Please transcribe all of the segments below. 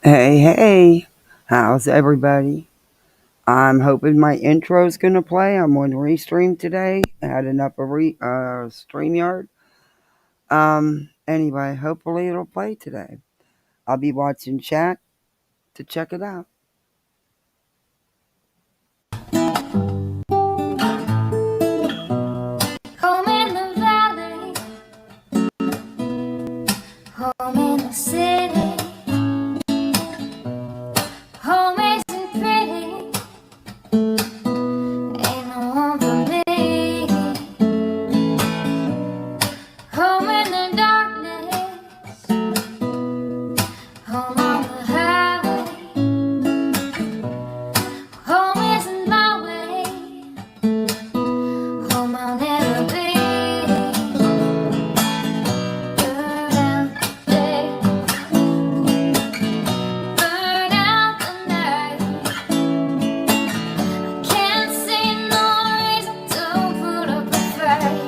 Hey, hey, how's everybody? I'm hoping my intro's gonna play. I'm on Restream today, adding up a StreamYard. Anyway, hopefully it'll play today. I'll be watching chat to check it out. Home in the valley, home in the city, home isn't pretty, ain't no home for me. Home in the darkness, home on the highway, home isn't my way, home I'll never be. Burn out the day, burn out the night. Can't see no reason to put up a fight.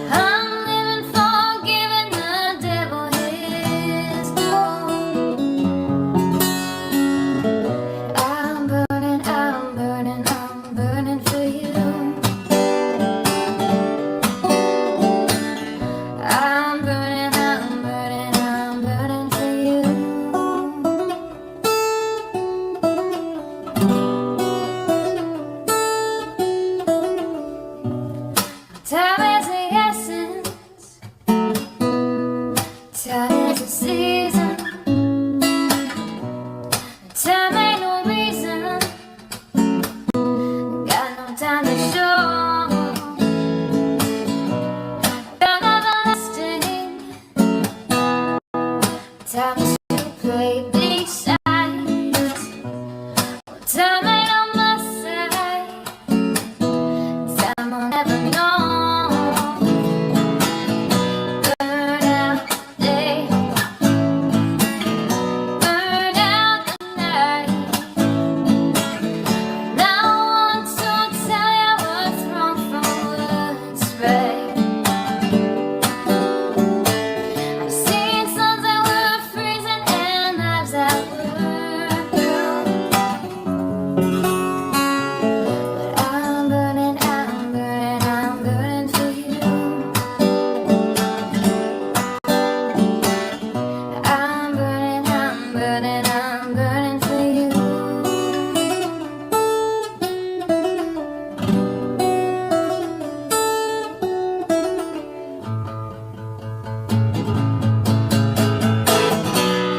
I'm living for giving the devil his due. I'm burning, I'm burning, I'm burning for you. I'm burning, I'm burning, I'm burning for you. Time is the essence, time is the season. Time ain't no reason, got no time to show. Time everlasting, time is to play these sides. Time ain't on my side, time I'll never know. Burn out the day, burn out the night. Now I want to tell you what's wrong from what's right. I've seen suns that were freezing and lives that were blue. But I'm burning, I'm burning, I'm burning for you. I'm burning, I'm burning, I'm burning for you.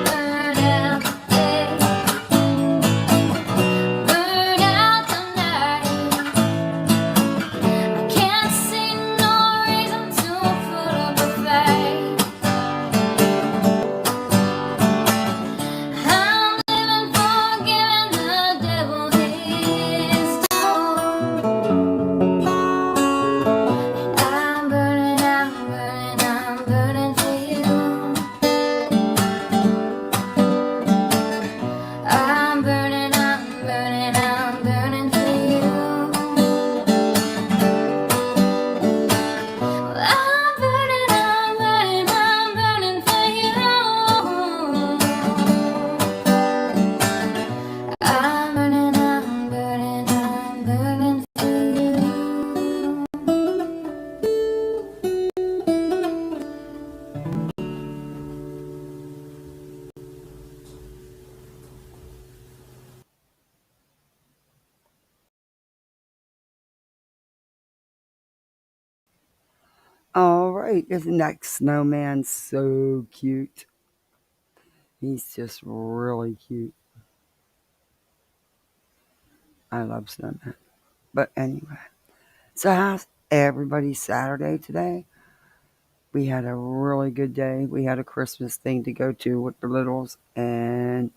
Burn out the day, burn out the night. I can't see no reason to put up a fight. I'm living for giving the devil his due. I'm burning, I'm burning, I'm burning for you. I'm burning, I'm burning, I'm burning for you. I'm burning, I'm burning, I'm burning for you. I'm burning, I'm burning, I'm burning for you. All right, this next snowman's so cute. He's just really cute. I love snowmen. But anyway, so how's everybody's Saturday today? We had a really good day. We had a Christmas thing to go to with the littles, and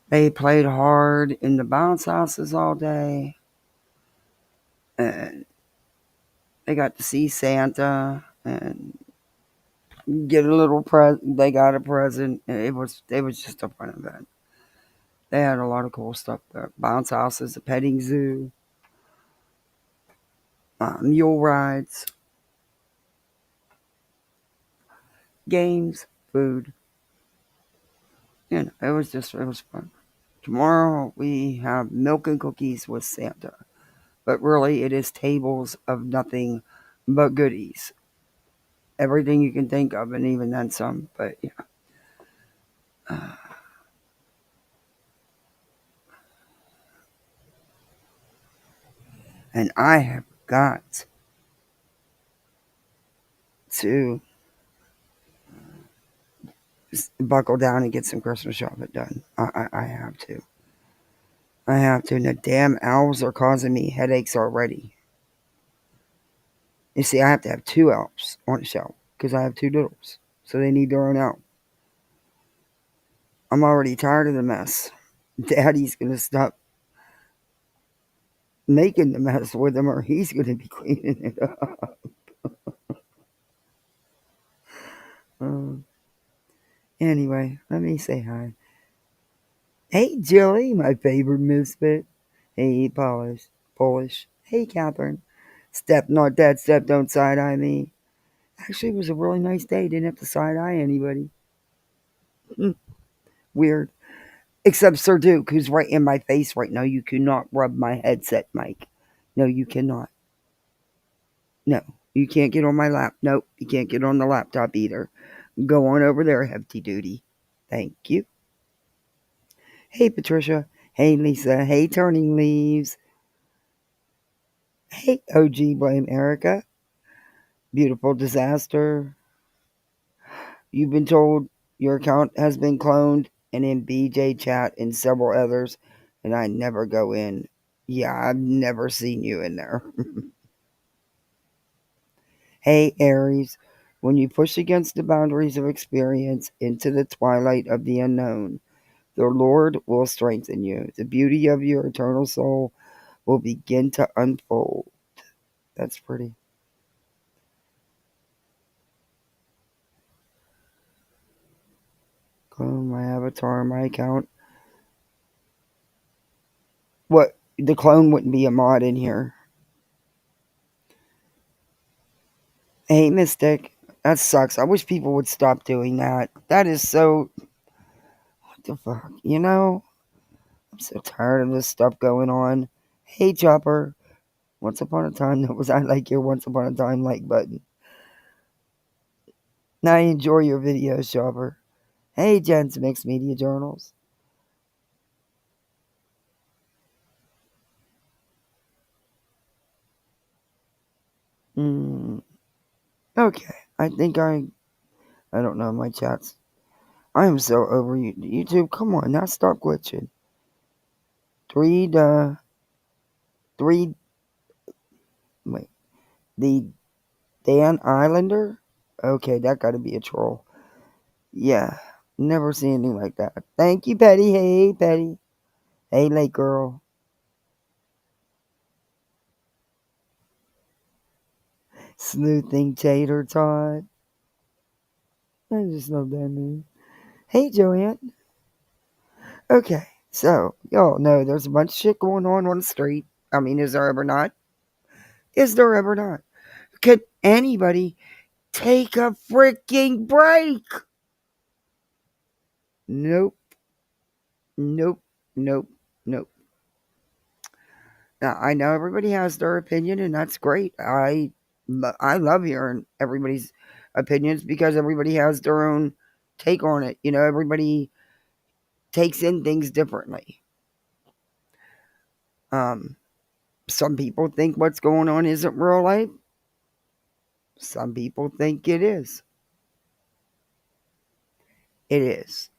they played hard in the bounce houses all day. And they got to see Santa and get a little present. They got a present. It was just a fun event. They had a lot of cool stuff there. Bounce houses, a petting zoo, mule rides. games, food. It was fun. Tomorrow we have milk and cookies with Santa, but really it is tables of nothing but goodies. Everything you can think of, and even then some. But yeah, and I have got to buckle down and get some Christmas shopping done. I have to. I have to. And the damn owls are causing me headaches already. You see, I have to have two elves on the shelf because I have two littles, so they need their own elf. I'm already tired of the mess. Daddy's gonna stop making the mess with him, or he's gonna be cleaning it up. Um, anyway, let me say hi. Hey, Jilly, my favorite misfit. Hey, Polish. Hey, Catherine. Step not dead, step don't side eye me. Actually, it was a really nice day. Didn't have to side eye anybody. Weird. Except Sir Duke, who's right in my face right now. You cannot rub my headset mic. No, you cannot. No, you can't get on my lap. Nope, you can't get on the laptop either. Go on over there, hefty duty. Thank you. Hey, Patricia. Hey, Lisa. Hey, Turning Leaves. Hey, OG Blame Erica. Beautiful Disaster. You've been told your account has been cloned, and in BJ Chat and several others, and I never go in. Yeah, I've never seen you in there. Hey, Aries. When you push against the boundaries of experience into the twilight of the unknown, the Lord will strengthen you. The beauty of your eternal soul will begin to unfold. That's pretty. Clone my avatar, my account. What? The clone wouldn't be a mod in here. Hey, Mystic. That sucks. I wish people would stop doing that. That is so. What the fuck? I'm so tired of this stuff going on. Hey, Chopper. Once upon a time, that was I like your once upon a time like button. Now I enjoy your videos, Chopper. Hey, Jen's Mixed Media Journals. Okay. I don't know my chats. I am so over you. YouTube, come on, now stop glitching. Three, wait, the Dan Islander? Okay, that gotta be a troll. Yeah, never seen anything like that. Thank you, Petty. Hey, Petty. Hey, late girl. Sleuthing Tater Tot. I just love that name. Hey, Joanne. Okay, so, y'all know there's a bunch of shit going on the street. I mean, is there ever not? Is there ever not? Could anybody take a freaking break? Nope, nope, nope, nope. Now, I know everybody has their opinion, and that's great. I love hearing everybody's opinions because everybody has their own take on it. Everybody takes in things differently. Um, some people think what's going on isn't real life. Some people think it is. It is.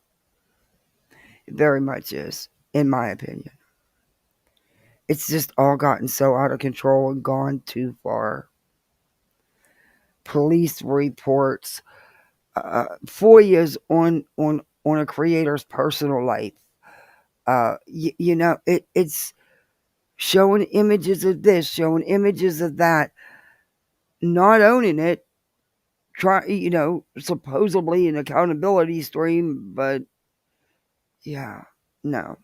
It very much is, in my opinion. It's just all gotten so out of control and gone too far. Police reports, FOIAs on a creator's personal life. It's showing images of this, showing images of that, not owning it. Supposedly an accountability stream, but yeah, no,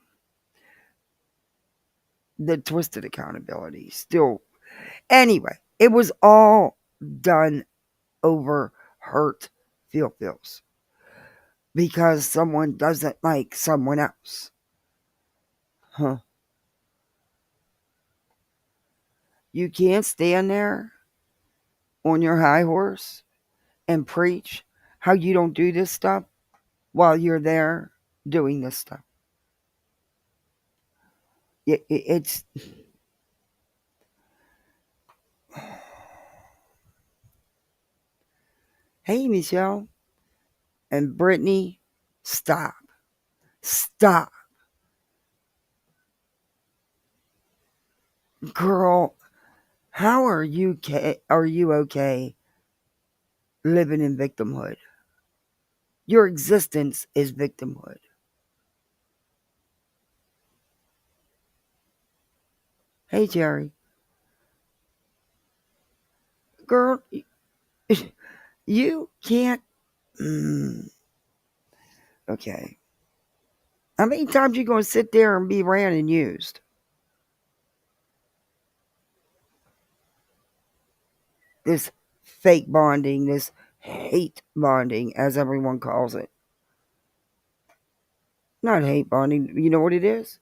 the twisted accountability still. Anyway, it was all done over hurt feels because someone doesn't like someone else. Huh. You can't stand there on your high horse and preach how you don't do this stuff while you're there doing this stuff. It's hey, Michelle and Brittany, stop. Stop. Girl, how are you okay living in victimhood? Your existence is victimhood. Hey, Jerry. Girl, you can't. Okay. How many times you going to sit there and be ran and used? This fake bonding, this hate bonding, as everyone calls it. Not hate bonding. You know what it is?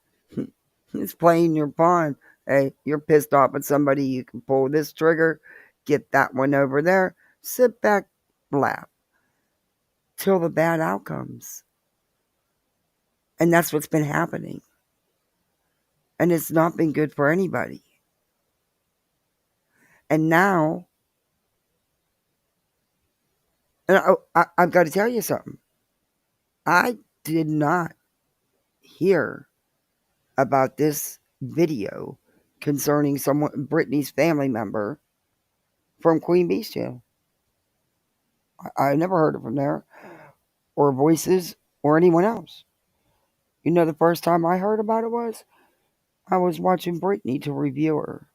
It's playing your pawn. Hey, you're pissed off at somebody. You can pull this trigger, get that one over there, sit back, laugh till the bad outcomes. And that's what's been happening. And it's not been good for anybody. And now, and I've got to tell you something. I did not hear about this video concerning Brittany's family member from Queen Bee's jail. I never heard it from there, or Voices, or anyone else. You know, the first time I heard about it was I was watching Brittany to review her,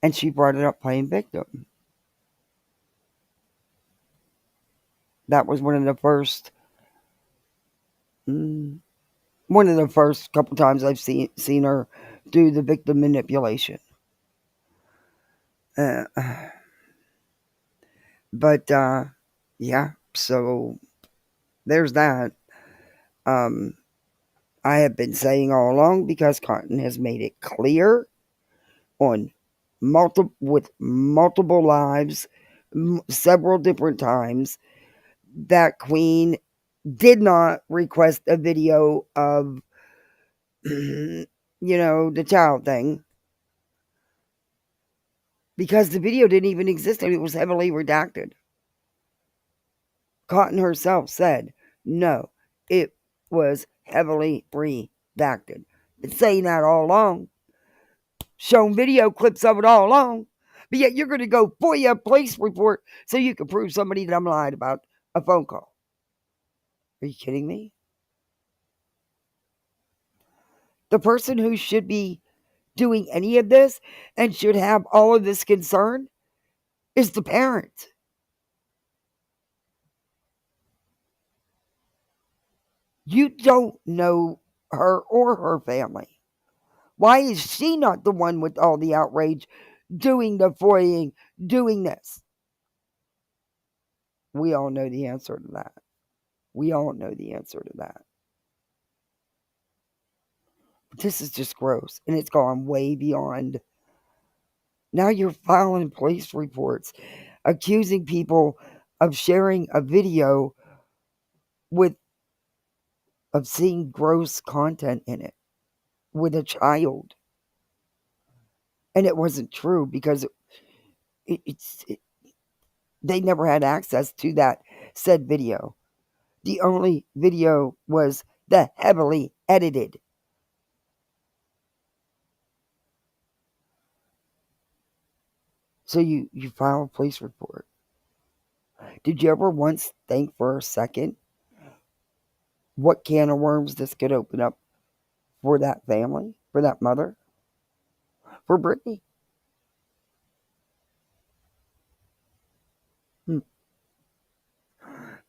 and she brought it up playing victim. That was one of the first couple times I've seen her do the victim manipulation. But yeah, so there's that. I have been saying all along, because Cotton has made it clear on multiple lives, several different times, that Queen did not request a video of, the child thing, because the video didn't even exist and it was heavily redacted. Cotton herself said, no, it was heavily redacted. Been saying that all along. Shown video clips of it all along. But yet you're going to go FOIA a police report so you can prove somebody that I'm lying about a phone call. Are you kidding me? The person who should be doing any of this and should have all of this concern is the parent. You don't know her or her family. Why is she not the one with all the outrage, doing the FOIAing, doing this? We all know the answer to that. We all know the answer to that. But this is just gross, and it's gone way beyond. Now you're filing police reports, accusing people of sharing a video with obscene, gross content in it with a child. And it wasn't true, because they never had access to that said video. The only video was the heavily edited. So you file a police report. Did you ever once think for a second what can of worms this could open up for that family, for that mother, for Brittany?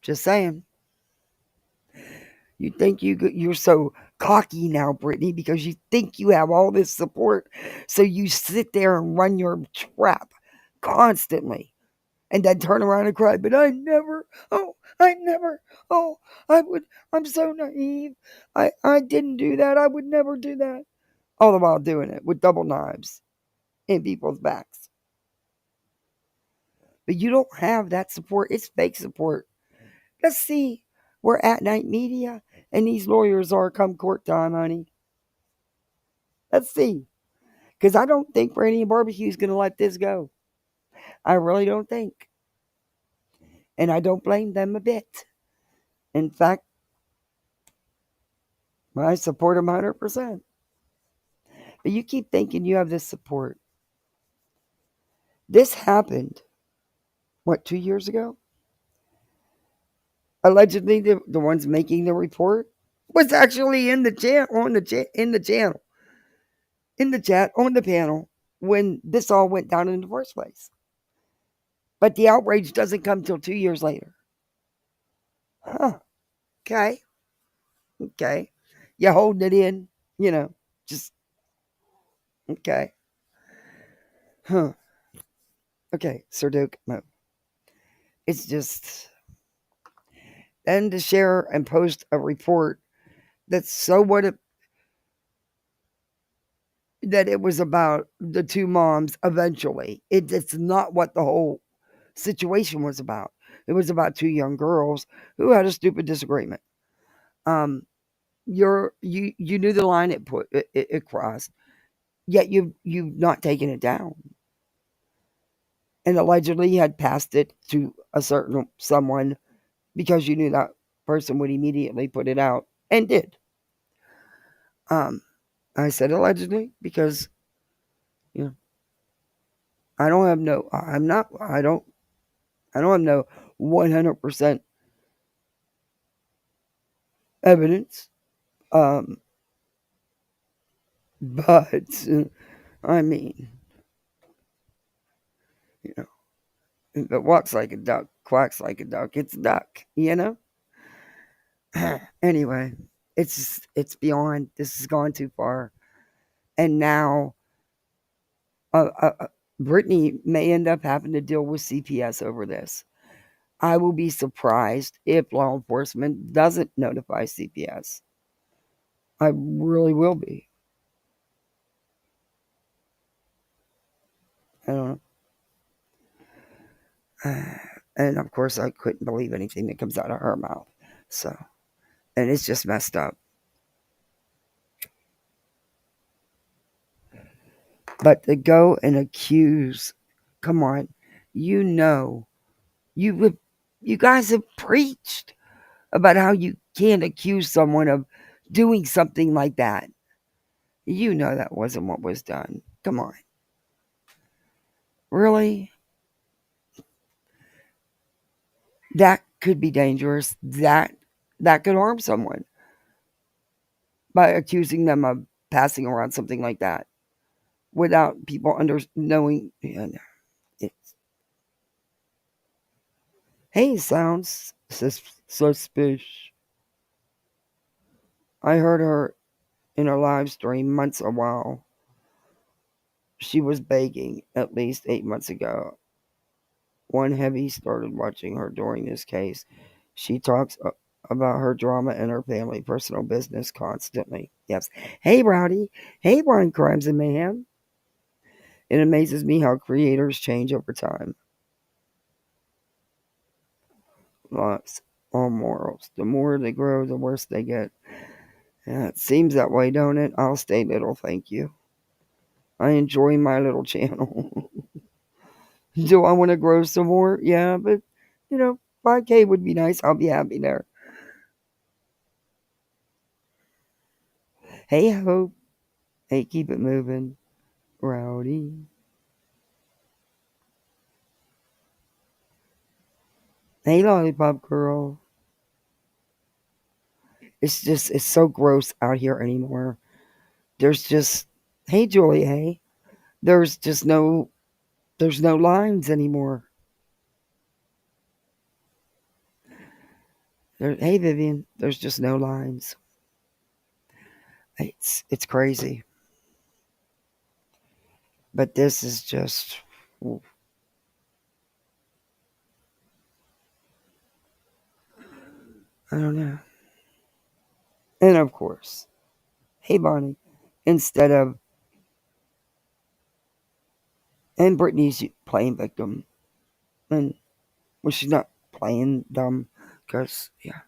Just saying. You think you're so cocky now, Brittany, because you think you have all this support, so you sit there and run your trap constantly. and then turn around and cry, but I never, oh, I would, I'm so naive. I didn't do that. I would never do that. All the while doing it with double knives in people's backs. But you don't have that support. It's fake support. Let's see where At Night Media and these lawyers are come court time, honey. Let's see. Because I don't think Brandy and Barbecue's going to let this go. I really don't think. And I don't blame them a bit. In fact, I support them 100%. But you keep thinking you have this support. This happened, what, 2 years ago? Allegedly, the ones making the report was actually in the chat in the channel, in the chat on the panel when this all went down in the first place. But the outrage doesn't come till 2 years later. Huh. Okay. Okay. You holding it in, just okay. Huh. Okay, Sir Duke. No. It's just then to share and post a report that's so what it that it was about the two moms eventually. It's not what the whole situation was about. It was about two young girls who had a stupid disagreement. You knew the line it crossed, yet you've not taken it down, and allegedly had passed it to a certain someone because you knew that person would immediately put it out and did. I said allegedly because you know I don't have no I'm not I don't have no 100% evidence. Um, but I mean, you know, if it walks like a duck, quacks like a duck, it's a duck, Anyway, it's beyond. This has gone too far, and now Brittany may end up having to deal with CPS over this. I will be surprised if law enforcement doesn't notify CPS. I really will be. I don't know. And of course, I couldn't believe anything that comes out of her mouth. So, and it's just messed up. But to go and accuse, come on, you know, you guys have preached about how you can't accuse someone of doing something like that. You know that wasn't what was done. Come on, really? That could be dangerous. That could harm someone by accusing them of passing around something like that without people knowing. It's, hey, sounds suspicious. I heard her in her live stream months a while. She was begging at least 8 months ago. One heavy started watching her during this case. She talks about her drama and her family personal business constantly. Yes. Hey, Rowdy. Hey, Brian Crimes and Mayhem. It amazes me how creators change over time. Lots all morals. The more they grow, the worse they get. Yeah, it seems that way, don't it? I'll stay little, thank you. I enjoy my little channel. Do I want to grow some more? Yeah, but 5K would be nice. I'll be happy there. Hey, Hope. Hey, keep it moving. Rowdy. Hey, Lollipop Girl. It's so gross out here anymore. There's just, hey, Julie, hey. There's just there's no lines anymore. Hey, Vivian, there's just no lines. It's crazy. But this is just, I don't know. And of course, hey Bonnie, instead of, and Brittany's playing victim, and well, she's not playing dumb, because yeah,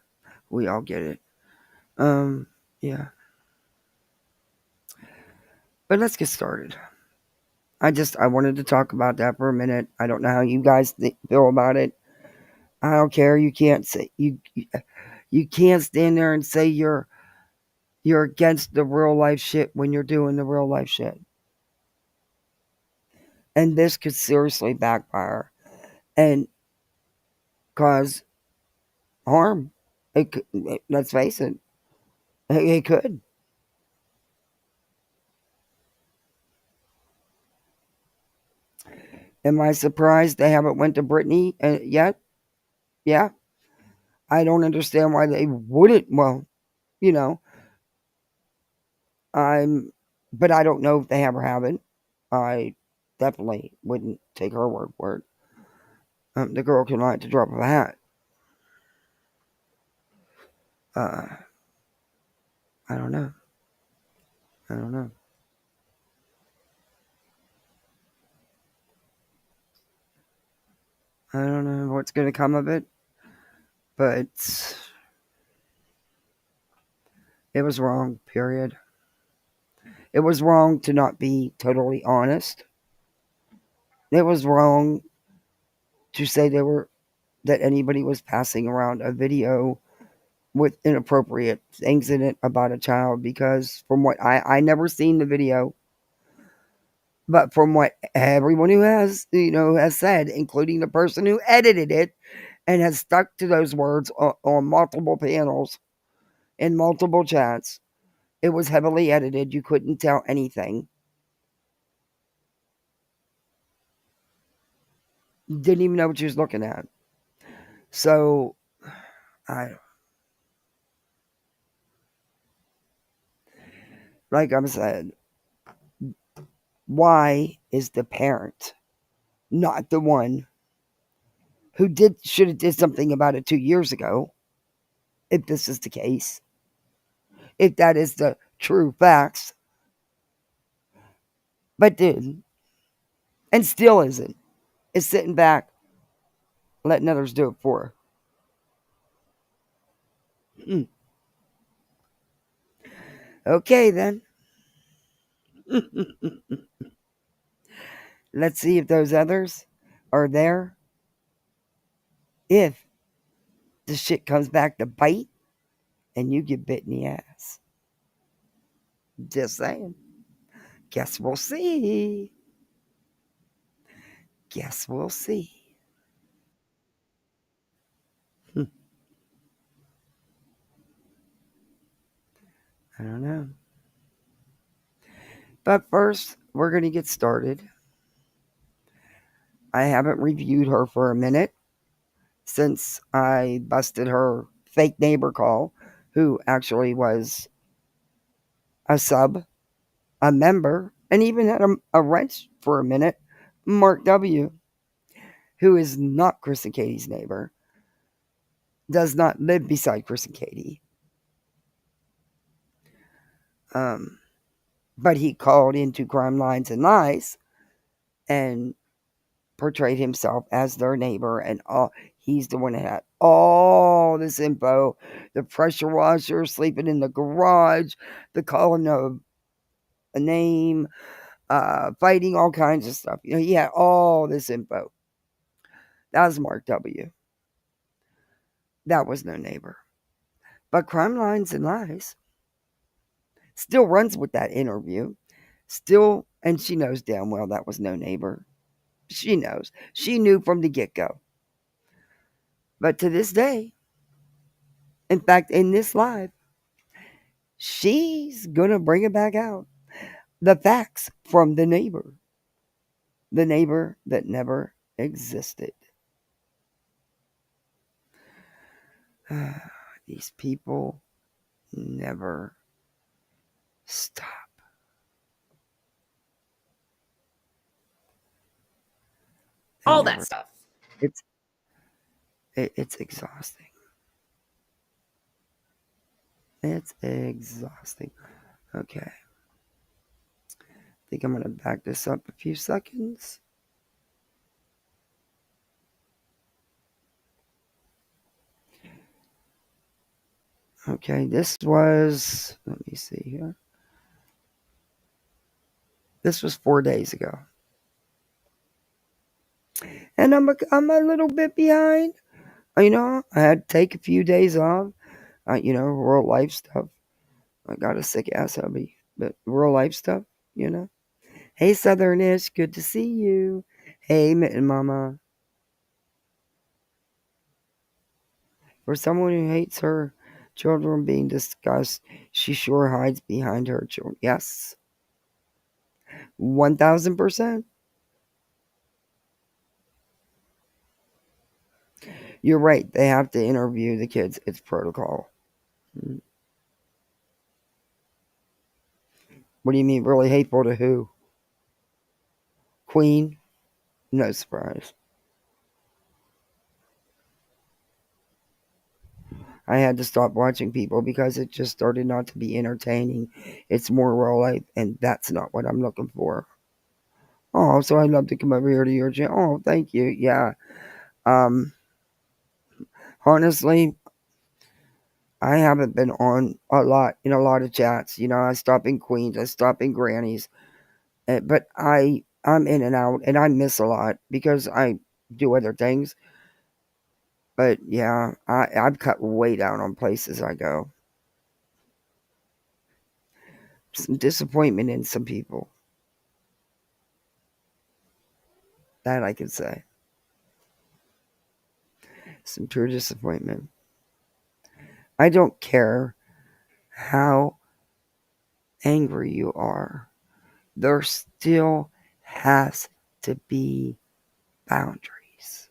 we all get it. Yeah, but let's get started. I wanted to talk about that for a minute. I don't know how you guys feel about it. I don't care. You can't say you can't stand there and say you're against the real life shit when you're doing the real life shit. And this could seriously backfire and cause harm. It could, let's face it, it could. Am I surprised they haven't went to Brittany yet? Yeah. I don't understand why they wouldn't. Well, you know, I'm, but I don't know if they have or haven't. I definitely wouldn't take her word for it. The girl can lie at the drop of a hat. Uh, I don't know. I don't know. I don't know what's going to come of it, but it was wrong, period. It was wrong to not be totally honest. It was wrong to say that anybody was passing around a video with inappropriate things in it about a child, because from what I never seen the video, but from what everyone who has said, including the person who edited it and has stuck to those words on multiple panels in multiple chats, it was heavily edited. You couldn't tell anything. You didn't even know what you was looking at. So I like I said, why is the parent not the one who should have did something about it 2 years ago, if this is the case, if that is the true facts, but did and still isn't, is sitting back letting others do it for her. Okay then. Let's see if those others are there, if the shit comes back to bite and you get bit in the ass. Just saying. Guess we'll see. Guess we'll see. I don't know. But first, we're going to get started. I haven't reviewed her for a minute since I busted her fake neighbor call, who actually was a sub, a member, and even had a wrench for a minute, Mark W., who is not Chris and Katie's neighbor, does not live beside Chris and Katie. But he called into Crimelines and Lies and portrayed himself as their neighbor, and he's the one that had all this info: the pressure washer, sleeping in the garage, the calling of a name, fighting, all kinds of stuff. He had all this info. That was Mark W. That was no neighbor. But Crimelines and Lies still runs with that interview. Still, and she knows damn well that was no neighbor. She knows. She knew from the get-go. But to this day, in fact, in this live, she's going to bring it back out. The facts from the neighbor that never existed. These people never stop. All that stuff. It's exhausting. It's exhausting. Okay. I think I'm going to back this up a few seconds. Okay, this was, let me see here. This was 4 days ago. And I'm a little bit behind. I had to take a few days off. Real life stuff. I got a sick ass hubby, but real life stuff, Hey, Southernish, good to see you. Hey, Mitten Mama. For someone who hates her children being discussed, she sure hides behind her children. Yes. 1000%. You're right. They have to interview the kids. It's protocol. What do you mean, really hateful to who? Queen? No surprise. I had to stop watching people because it just started not to be entertaining. It's more real life, and that's not what I'm looking for. Oh, so I'd love to come over here to your channel. Oh, thank you. Yeah. Honestly, I haven't been on a lot in a lot of chats. I stop in Queens, I stop in Granny's, but I'm in and out, and I miss a lot because I do other things. But yeah, I've cut way down on places I go. Some disappointment in some people. That I can say. Some pure disappointment. I don't care how angry you are. There still has to be boundaries.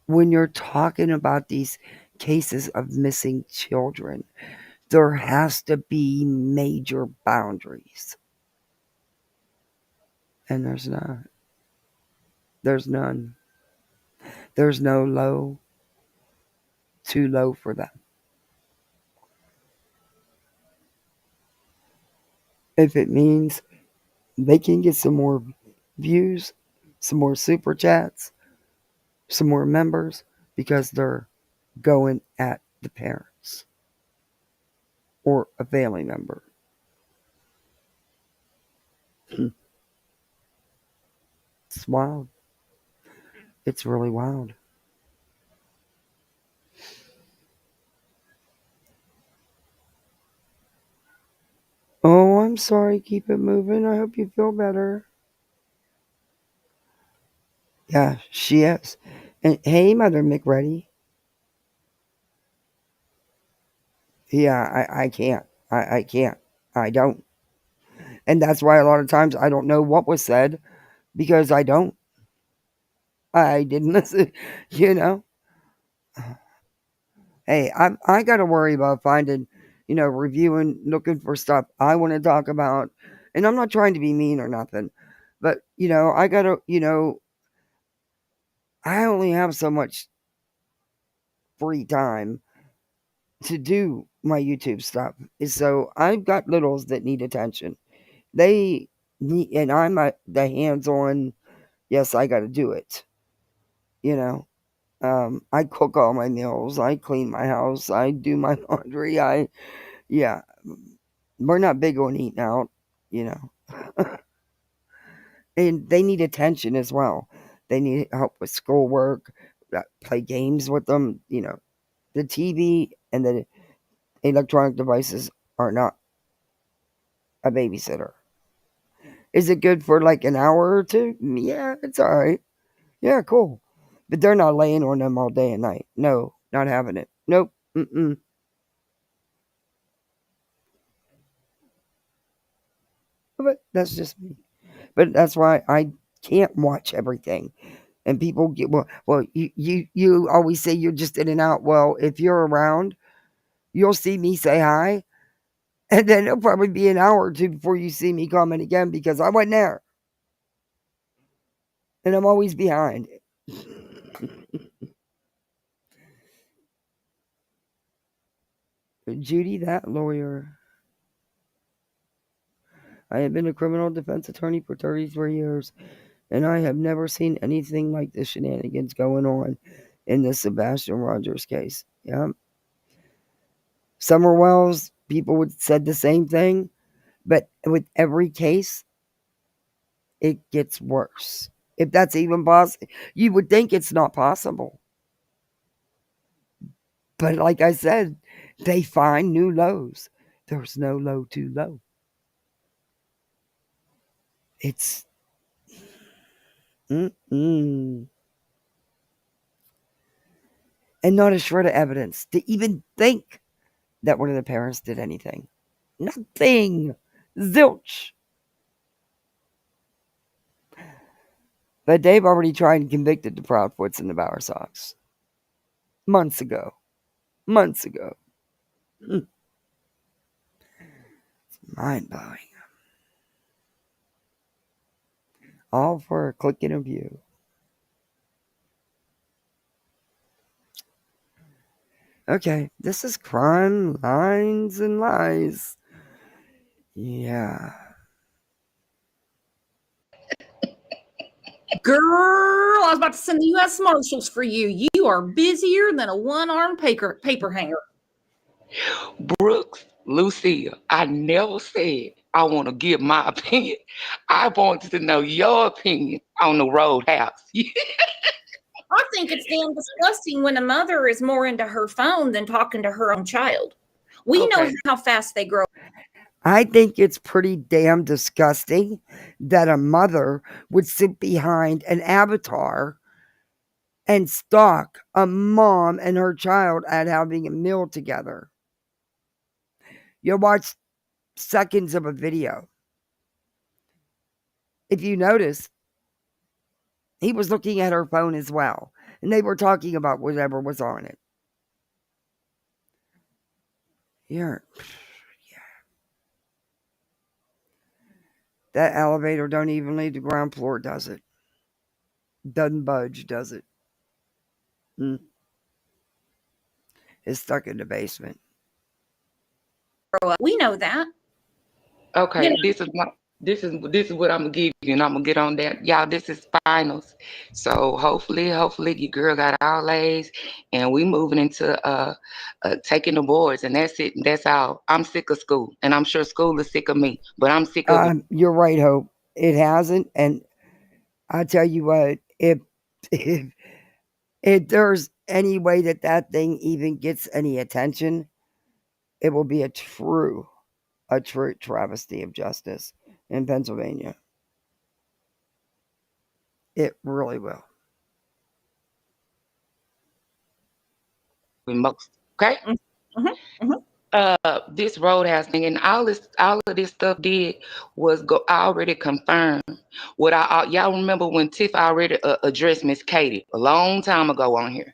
When you're talking about these cases of missing children, there has to be major boundaries. And there's not. There's none. There's no low, too low for them. If it means they can get some more views, some more super chats, some more members, because they're going at the parents or a family member. It's wild. It's really wild. Oh, I'm sorry. Keep it moving. I hope you feel better. Yeah, she is. And hey, Mother McReady. Yeah, I can't. I can't. I don't. And that's why a lot of times I don't know what was said because I don't. I didn't listen, you know. Hey, I got to worry about finding, reviewing, looking for stuff I want to talk about. And I'm not trying to be mean or nothing. But, I got to, I only have so much free time to do my YouTube stuff. So I've got littles that need attention. They need, and I'm the hands on, yes, I got to do it. I cook all my meals. I clean my house. I do my laundry. Yeah, we're not big on eating out, you know. And they need attention as well. They need help with schoolwork, play games with them. The TV and the electronic devices are not a babysitter. Is it good for like an hour or two? Yeah, it's all right. Yeah, cool. But they're not laying on them all day and night. No, not having it. Nope. Mm-mm. But that's just me. But that's why I can't watch everything. And people get you always say you're just in and out. Well, if you're around, you'll see me say hi, and then it'll probably be an hour or two before you see me comment again because I wasn't there, and I'm always behind. Judy, that lawyer. I have been a criminal defense attorney for 33 years, and I have never seen anything like the shenanigans going on in the Sebastian Rogers case. Yeah. Summer Wells, people would said the same thing, but with every case, it gets worse. If that's even possible, you would think it's not possible. But like I said, they find new lows. There's no low too low. It's and not a shred of evidence to even think that one of the parents did anything. Nothing. Zilch. But they've already tried and convicted the Proudfoots and the Bowersox. Months ago. Months ago. It's mind blowing. All for a click and a view. Okay, this is Crimelines and Lies. Yeah. Girl, I was about to send the U.S. Marshals for you. You are busier than a one-armed paper hanger. Brooks, Lucia, I never said I want to give my opinion. I wanted to know your opinion on the Roadhouse. I think it's damn disgusting when a mother is more into her phone than talking to her own child. We know how fast they grow. I think it's pretty damn disgusting that a mother would sit behind an avatar and stalk a mom and her child at having a meal together. You watch seconds of a video. If you notice, he was looking at her phone as well, and they were talking about whatever was on it. Yeah. That elevator don't even leave the ground floor, does it? Doesn't budge, does it? It's stuck in the basement. We know that. Okay, you know, this is what I'm gonna give you, and I'm gonna get on that. Y'all, this is finals. So hopefully your girl got all A's, and we moving into taking the boards, and that's it. That's all. I'm sick of school, and I'm sure school is sick of me, but I'm sick of it. You're right, Hope. It hasn't, and I tell you what, if there's any way that thing even gets any attention, it will be a true travesty of justice in Pennsylvania. It really will. Most okay. This Roadhouse thing and all of this stuff did was go. I already confirmed what y'all remember when Tiff already addressed Miss Katie a long time ago on here.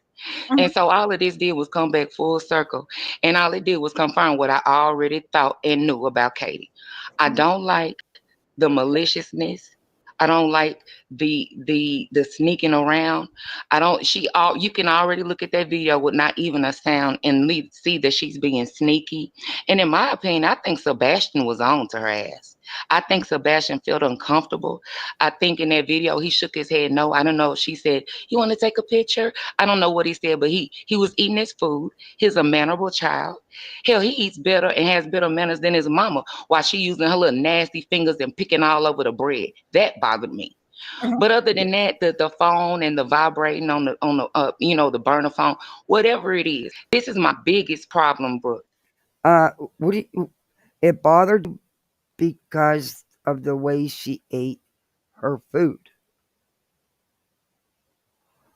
And so all of this did was come back full circle. And all it did was confirm what I already thought and knew about Katie. I don't like the maliciousness. I don't like the sneaking around. I don't you can already look at that video with not even a sound and see that she's being sneaky. And in my opinion, I think Sebastian was on to her ass. I think Sebastian felt uncomfortable. I think in that video he shook his head no. I don't know if she said, "You want to take a picture?" I don't know what he said, but he was eating his food. He's a mannerable child. Hell, he eats better and has better manners than his mama while she using her little nasty fingers and picking all over the bread. That bothered me. But other than that, the phone and the vibrating on the the burner phone, whatever it is, this is my biggest problem, Brooke. It bothered because of the way she ate her food.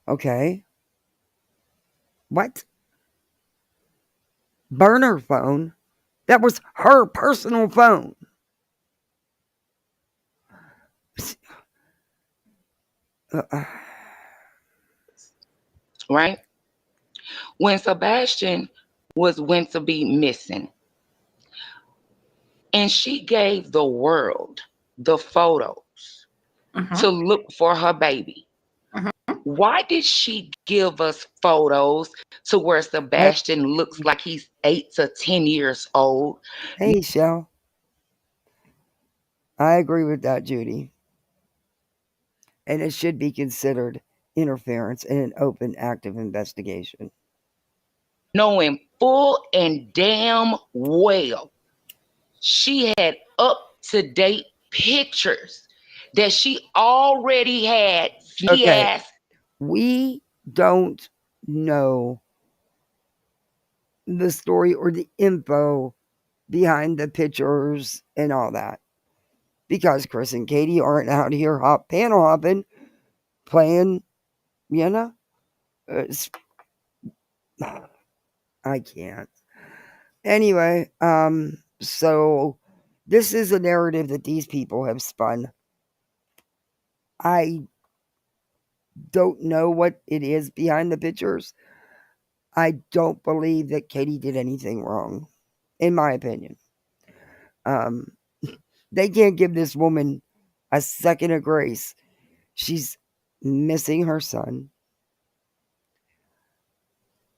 Okay. What? Burner phone? That was her personal phone. Right? When Sebastian went to be missing, and she gave the world the photos to look for her baby. Why did she give us photos to where Sebastian looks like he's 8 to 10 years old? Hey, Shell. I agree with that, Judy. And it should be considered interference in an open, active investigation. Knowing full and damn well she had up-to-date pictures that she already had. Okay. We don't know the story or the info behind the pictures and all that. Because Chris and Katie aren't out here panel hopping, playing, you know? I can't. Anyway, so this is a narrative that these people have spun. I don't know what it is behind the pictures. I don't believe that Katie did anything wrong, in my opinion. They can't give this woman a second of grace. She's missing her son.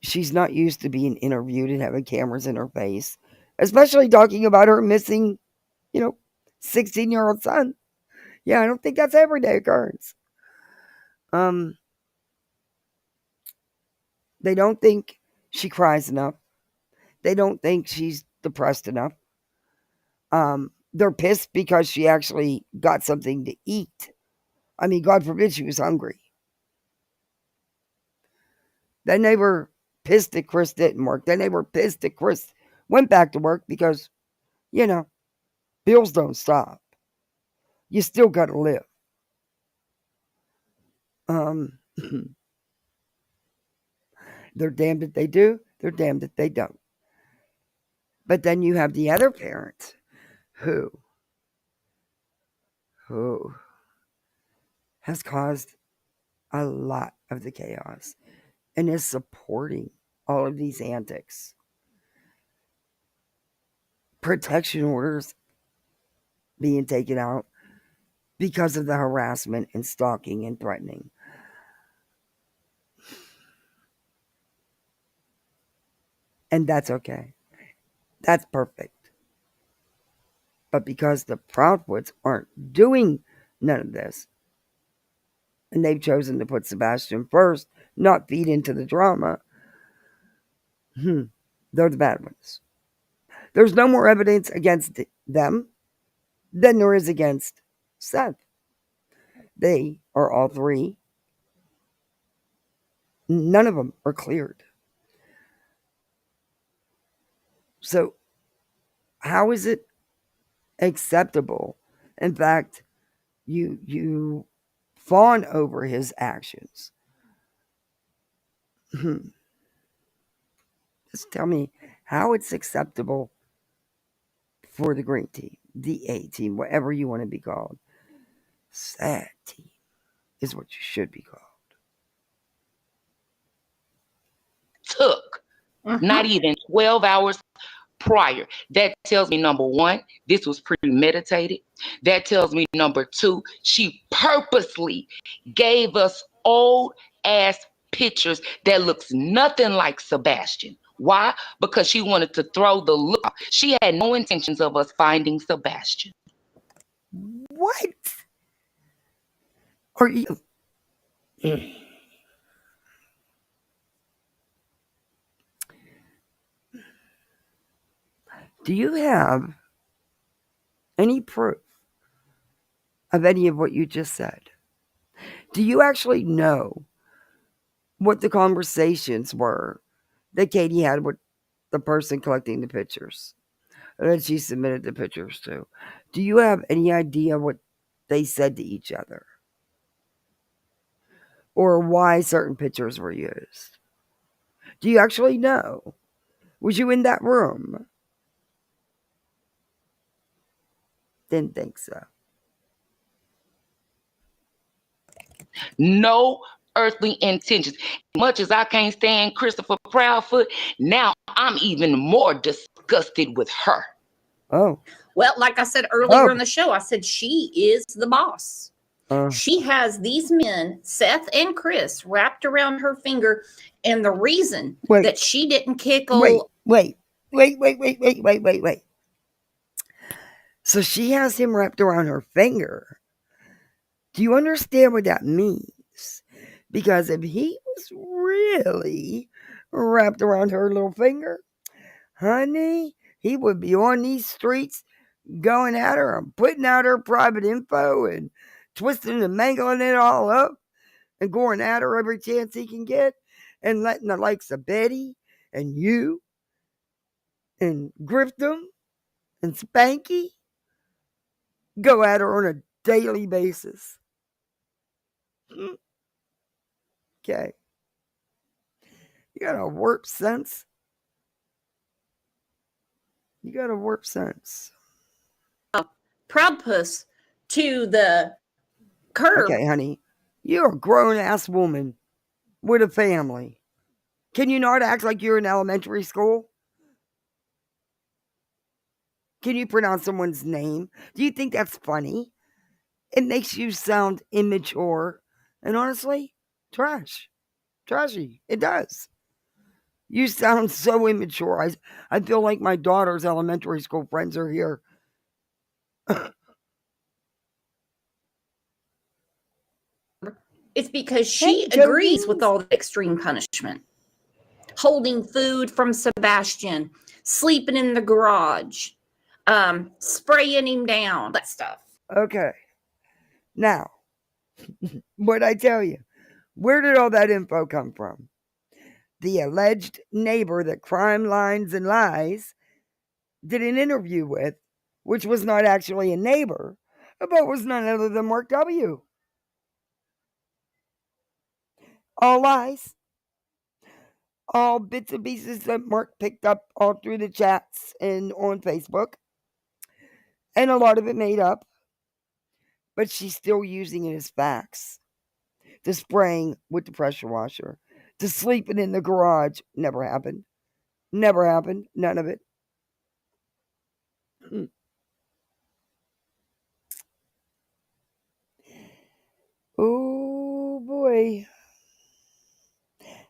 She's not used to being interviewed and having cameras in her face, especially talking about her missing, 16-year-old son. Yeah, I don't think that's everyday occurrence. They don't think she cries enough. They don't think she's depressed enough. They're pissed because she actually got something to eat. I mean, God forbid she was hungry. Then they were pissed that Chris didn't work. Then they were pissed that Chris went back to work because, bills don't stop. You still got to live. They're damned if they do. They're damned if they don't. But then you have the other parent who has caused a lot of the chaos and is supporting all of these antics. Protection orders being taken out because of the harassment and stalking and threatening. And that's okay. That's perfect. But because the Proudfoots aren't doing none of this, and they've chosen to put Sebastian first, not feed into the drama, they're the bad ones. There's no more evidence against them than there is against Seth. They are all three. None of them are cleared. So, how is it acceptable? In fact, you fawn over his actions. Just tell me how it's acceptable for the green team, the A team, whatever you want to be called. Sad team is what you should be called. Took not even 12 hours prior. That tells me, number one, this was premeditated. That tells me, number two, she purposely gave us old ass pictures that looks nothing like Sebastian. Why? Because she wanted to throw the look. She had no intentions of us finding Sebastian. What? Are you... Do you have any proof of any of what you just said? Do you actually know what the conversations were that Katie had with the person collecting the pictures that she submitted the pictures to? Do you have any idea what they said to each other? Or why certain pictures were used? Do you actually know? Was you in that room? Didn't think so. No earthly intentions. Much as I can't stand Christopher Proudfoot, now I'm even more disgusted with her. Oh. Well, like I said earlier in the show, I said she is the boss. She has these men, Seth and Chris, wrapped around her finger, and the reason that she didn't kick old. Wait. So she has him wrapped around her finger. Do you understand what that means? Because if he was really wrapped around her little finger, honey, he would be on these streets going at her and putting out her private info and twisting and mangling it all up and going at her every chance he can get and letting the likes of Betty and you and Grifton and Spanky go at her on a daily basis. Okay. You got a warped sense. You got a warped sense. Proud puss to the curb. Okay, honey. You're a grown-ass woman with a family. Can you not act like you're in elementary school? Can you pronounce someone's name? Do you think that's funny? It makes you sound immature. And honestly, trash. Trashy. It does. You sound so immature. I feel like my daughter's elementary school friends are here. It's because she agrees with all the extreme punishment. Holding food from Sebastian, sleeping in the garage, spraying him down, that stuff. Okay. Now, what'd I tell you? Where did all that info come from? The alleged neighbor that Crimelines and Lies did an interview with, which was not actually a neighbor, but was none other than Mark W. All lies. All bits and pieces that Mark picked up all through the chats and on Facebook. And a lot of it made up. But she's still using it as facts. The spraying with the pressure washer. The sleeping in the garage. Never happened. Never happened. None of it. Oh boy.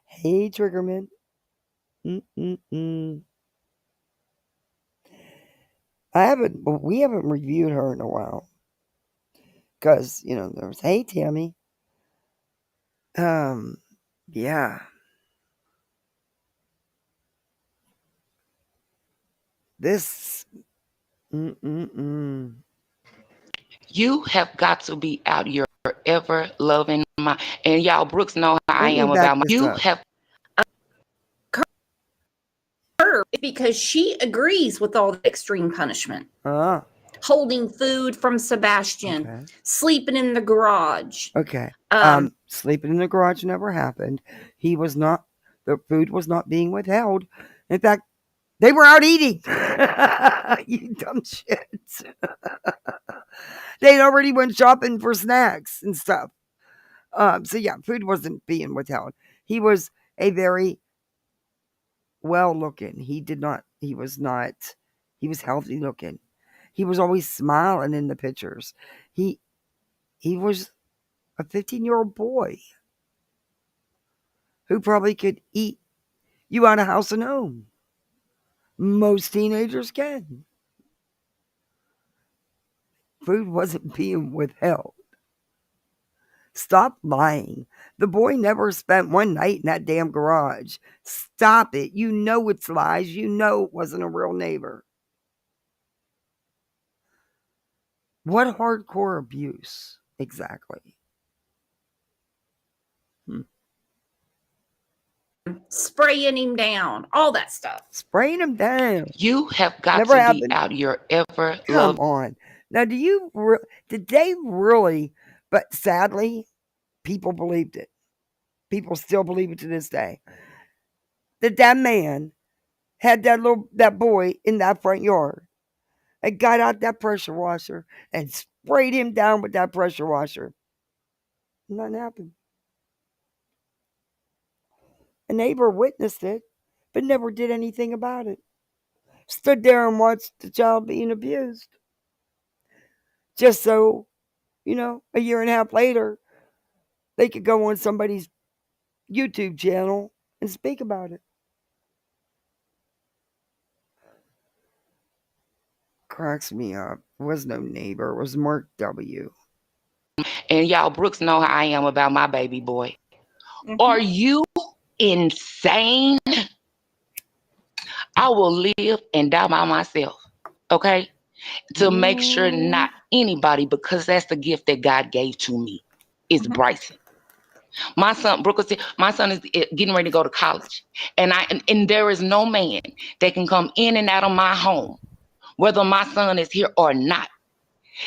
Hey, Triggerman. We haven't reviewed her in a while. Because, there was, hey, Tammy. Yeah. This, You have got to be out your ever loving mind. And y'all, Brooks know how I am about my. You have. Her, because she agrees with all the extreme punishment. Holding food from Sebastian, sleeping in the garage. Okay. Sleeping in the garage never happened. The food was not being withheld. In fact, they were out eating. You dumb shit. They'd already went shopping for snacks and stuff. So yeah, food wasn't being withheld. He was a very well looking. He was healthy looking. He was always smiling in the pictures. He was a 15-year-old boy who probably could eat you out of house and home. Most teenagers can. Food wasn't being withheld. Stop lying. The boy never spent one night in that damn garage. Stop it. You know it's lies. You know it wasn't a real neighbor. What hardcore abuse exactly? Spraying him down, all that stuff. Spraying him down. You have got never to happened. Be out your ever. Come on. Now, did they really? But sadly, people believed it. People still believe it to this day. That man had that boy in that front yard and got out that pressure washer and sprayed him down with that pressure washer. Nothing happened. A neighbor witnessed it, but never did anything about it. Stood there and watched the child being abused. Just so, a year and a half later, they could go on somebody's YouTube channel and speak about it. Cracks me up. It was no neighbor. It was Mark W. And y'all, Brooks know how I am about my baby boy. Are you insane? I will live and die by myself, okay? To make sure not anybody, because that's the gift that God gave to me, is Bryson. My son, Brooke, my son is getting ready to go to college. And there is no man that can come in and out of my home, whether my son is here or not,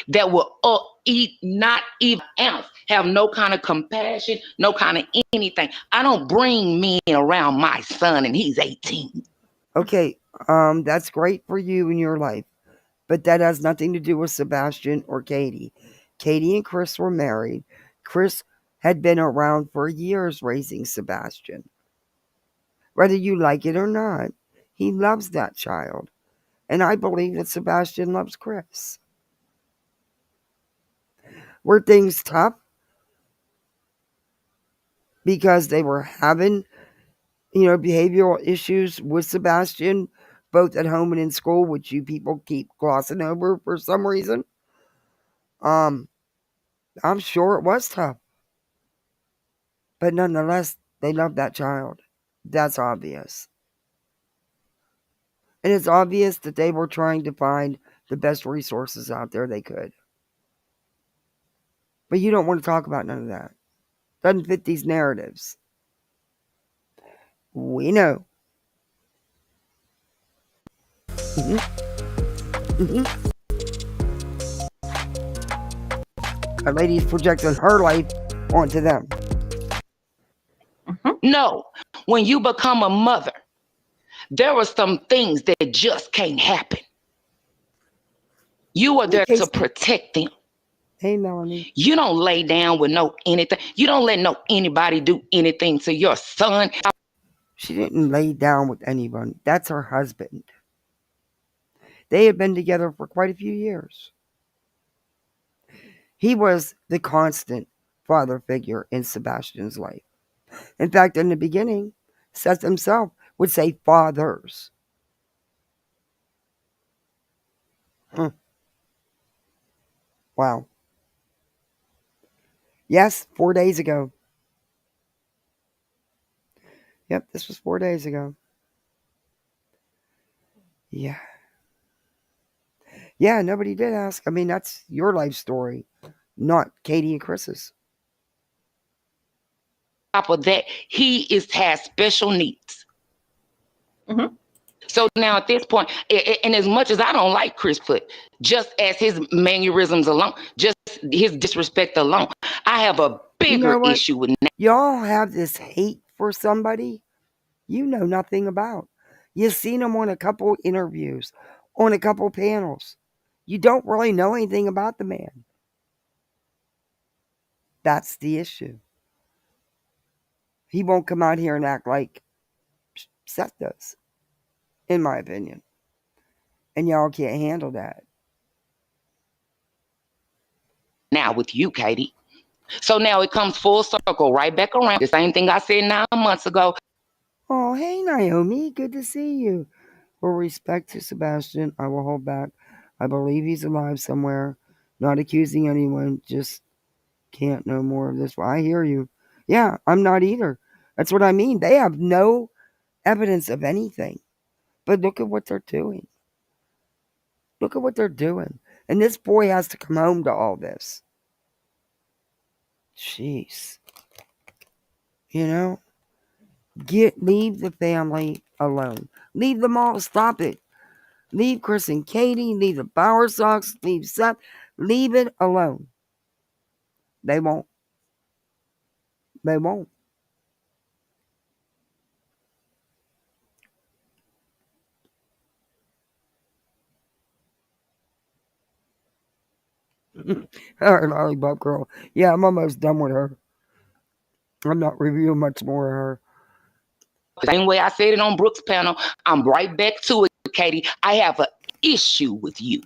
that will eat not even an ounce, have no kind of compassion, no kind of anything. I don't bring men around my son and he's 18. Okay, that's great for you in your life, but that has nothing to do with Sebastian or Katie. Katie and Chris were married. Chris had been around for years raising Sebastian. Whether you like it or not, he loves that child. And I believe that Sebastian loves Chris. Were things tough because they were having, behavioral issues with Sebastian, both at home and in school, which you people keep glossing over for some reason? I'm sure it was tough. But nonetheless, they love that child. That's obvious. And it's obvious that they were trying to find the best resources out there they could. But you don't want to talk about none of that. Doesn't fit these narratives. We know. A lady's projecting her life onto them. No, when you become a mother, there are some things that just can't happen. You are there to protect them. Hey, Melanie. You don't lay down with anything. You don't let anybody do anything to your son. She didn't lay down with anyone. That's her husband. They had been together for quite a few years. He was the constant father figure in Sebastian's life. In fact, in the beginning, Seth himself would say fathers. Wow. Yes, 4 days ago. Yep, this was 4 days ago. Yeah. Yeah, nobody did ask. I mean, that's your life story, not Katie and Chris's. On top of that, he has special needs. So now at this point, and as much as I don't like Chris Foot, just as his mannerisms alone, just his disrespect alone, I have a bigger issue with that. Y'all have this hate for somebody you know nothing about. You've seen him on a couple interviews, on a couple panels. You don't really know anything about the man. That's the issue. He won't come out here and act like Seth does, in my opinion. And y'all can't handle that. Now with you, Katie. So now it comes full circle, right back around. The same thing I said 9 months ago. Oh, hey, Naomi. Good to see you. With respect to Sebastian, I will hold back. I believe he's alive somewhere. Not accusing anyone. Just can't know more of this. Well, I hear you. Yeah, I'm not either. That's what I mean. They have no evidence of anything. But look at what they're doing. Look at what they're doing. And this boy has to come home to all this. Jeez. Leave the family alone. Leave them all. Stop it. Leave Chris and Katie. Leave the Bowersocks. Leave Seth. Leave it alone. They won't. They won't. All right, Lollipop Girl. Yeah, I'm almost done with her. I'm not reviewing much more of her. Same way I said it on Brooks' panel, I'm right back to it, Katie. I have an issue with you.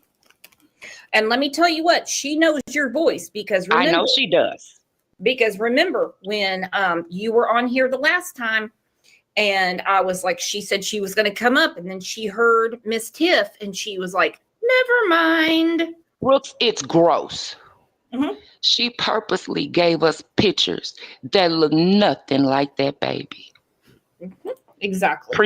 And let me tell you what, she knows your voice because remember, I know she does. Because remember when you were on here the last time and I was like, she said she was going to come up and then she heard Miss Tiff and she was like, never mind. Brooks, it's gross. Mhm. She purposely gave us pictures that look nothing like that baby. Exactly.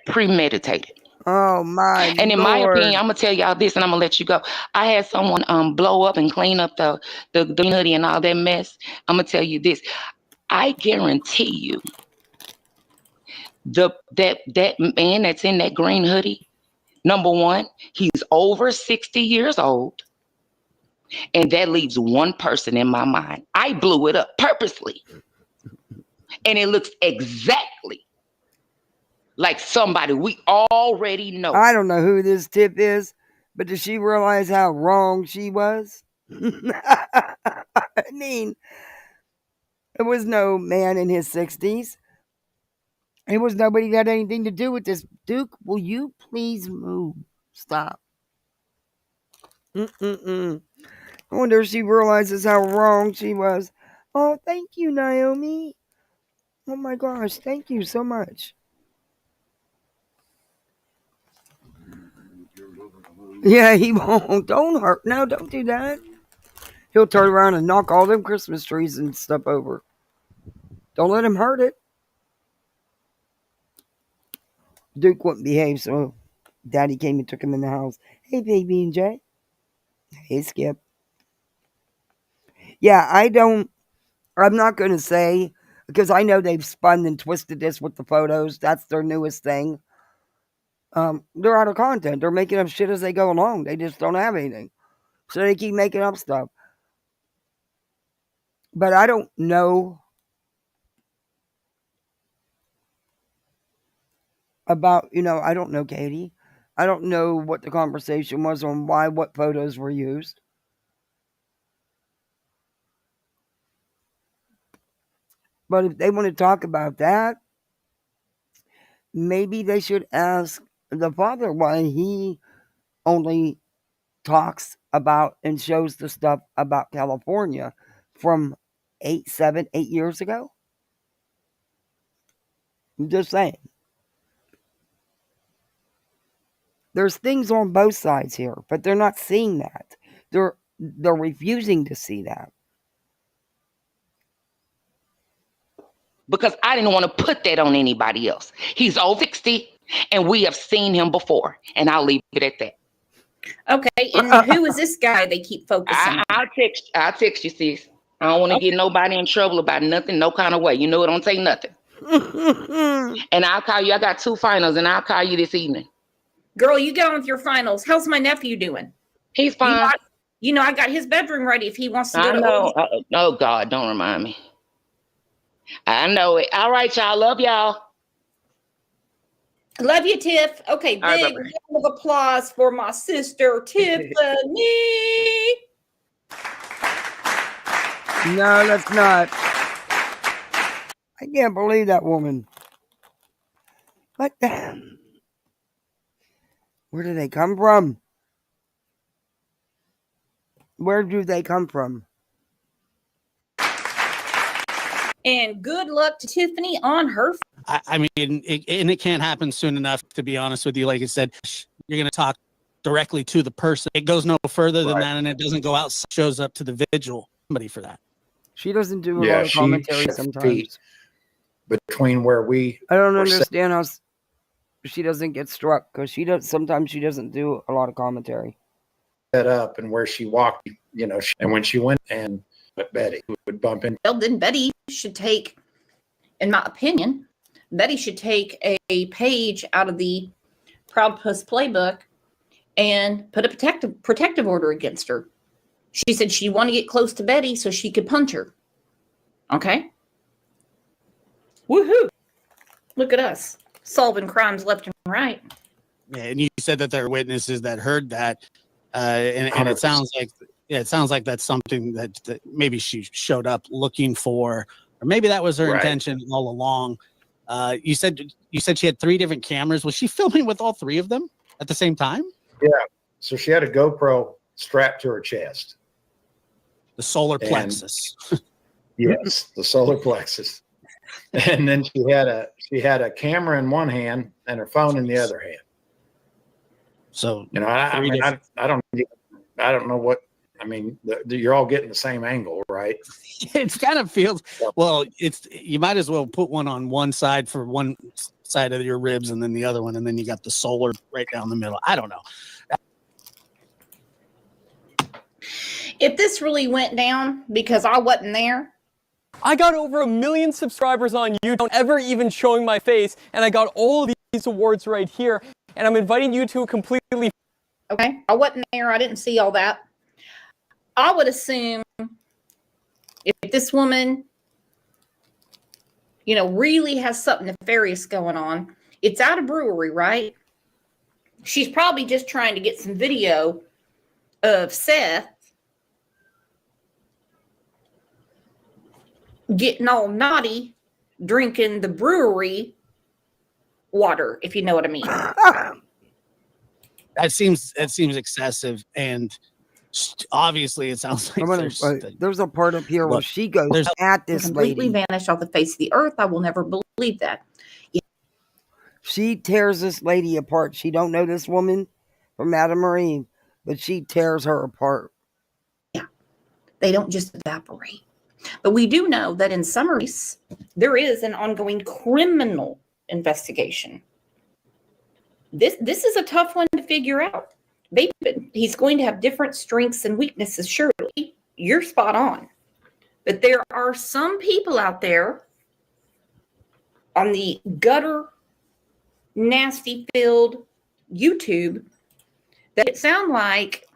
Premeditated. Oh my And in my Lord. opinion, I'm gonna tell y'all this, and I'm gonna let you go. I had someone blow up and clean up the hoodie and all that mess. I'm gonna tell you this. I guarantee you, that man that's in that green hoodie, number one, he's over 60 years old, and that leaves one person in my mind. I blew it up purposely, and it looks exactly like somebody we already know. I don't know who this tip is, but does she realize how wrong she was? I mean, there was no man in his 60s. It was nobody that had anything to do with this. Duke, will you please move? Stop. I wonder if she realizes how wrong she was. Oh, thank you, Naomi. Oh my gosh, thank you so much. Yeah, he won't. Don't hurt. No, don't do that. He'll turn around and knock all them Christmas trees and stuff over. Don't let him hurt it. Duke wouldn't behave, so Daddy came and took him in the house. Hey, baby and Jay. Hey, Skip. Yeah, I'm not going to say, because I know they've spun and twisted this with the photos. That's their newest thing. They're out of content. They're making up shit as they go along. They just don't have anything. So they keep making up stuff. But I don't know about, I don't know, Katie. I don't know what the conversation was on what photos were used. But if they want to talk about that, maybe they should ask the father why he only talks about and shows the stuff about California from 8 years ago. I'm just saying. There's things on both sides here, but they're not seeing that. They're refusing to see that. Because I didn't want to put that on anybody else. He's over 60, and we have seen him before, and I'll leave it at that. Okay, and who is this guy they keep focusing on? I'll text you, sis. I don't want to get nobody in trouble about nothing, no kind of way. You know it, don't take nothing. And I'll call you. I got 2 finals, and I'll call you this evening. Girl, you get on with your finals. How's my nephew doing? He's fine. I got his bedroom ready if he wants to go to. I know. Oh, God, don't remind me. I know it. All right, y'all. Love y'all. Love you, Tiff. Okay, All right, big round of applause for my sister, Tiffany. No, that's not. I can't believe that woman. What the? Where do they come from? Where do they come from? And good luck to Tiffany on her. I mean, it can't happen soon enough, to be honest with you. Like I said, you're going to talk directly to the person. It goes no further than that, and it doesn't go out. Shows up to the vigil. Somebody for that. She doesn't do a lot of commentary sometimes. Between where we, I don't understand how she doesn't get struck, because sometimes she doesn't do a lot of commentary. Set up and where she walked, and when she went and Betty would bump in. Well, then Betty should take, in my opinion, Betty should take a page out of the Proud Puss playbook and put a protective order against her. She said she wanted to get close to Betty so she could punch her. Okay? Woohoo! Look at us, solving crimes left and right. Yeah, and you said that there are witnesses that heard that, and it sounds like that's something that maybe she showed up looking for, or maybe that was her intention all along. You said she had 3 different cameras. Was she filming with all 3 of them at the same time? Yeah. So she had a GoPro strapped to her chest. The solar plexus. Yes, the solar plexus. And then she had a camera in one hand and her phone in the other hand. So I don't know what. I mean, you're all getting the same angle, right? It kind of feels, well, you might as well put one on one side for one side of your ribs and then the other one, and then you got the solar right down the middle. I don't know. If this really went down, because I wasn't there. I got over 1 million subscribers on YouTube, ever even showing my face, and I got all of these awards right here, and I'm inviting you to a completely... Okay, I wasn't there. I didn't see all that. I would assume if this woman, really has something nefarious going on, it's at a brewery, right? She's probably just trying to get some video of Seth getting all naughty, drinking the brewery water, if you know what I mean. That seems excessive, and obviously it sounds like there's a part up here where she goes at this completely lady. Vanished off the face of the earth. I will never believe that. She tears this lady apart. She don't know this woman from Adam Marine, but she tears her apart. Yeah, they don't just evaporate. But we do know that in some cases, there is an ongoing criminal investigation. This is a tough one to figure out. He's going to have different strengths and weaknesses, surely. You're spot on. But there are some people out there on the gutter, nasty-filled YouTube that sound like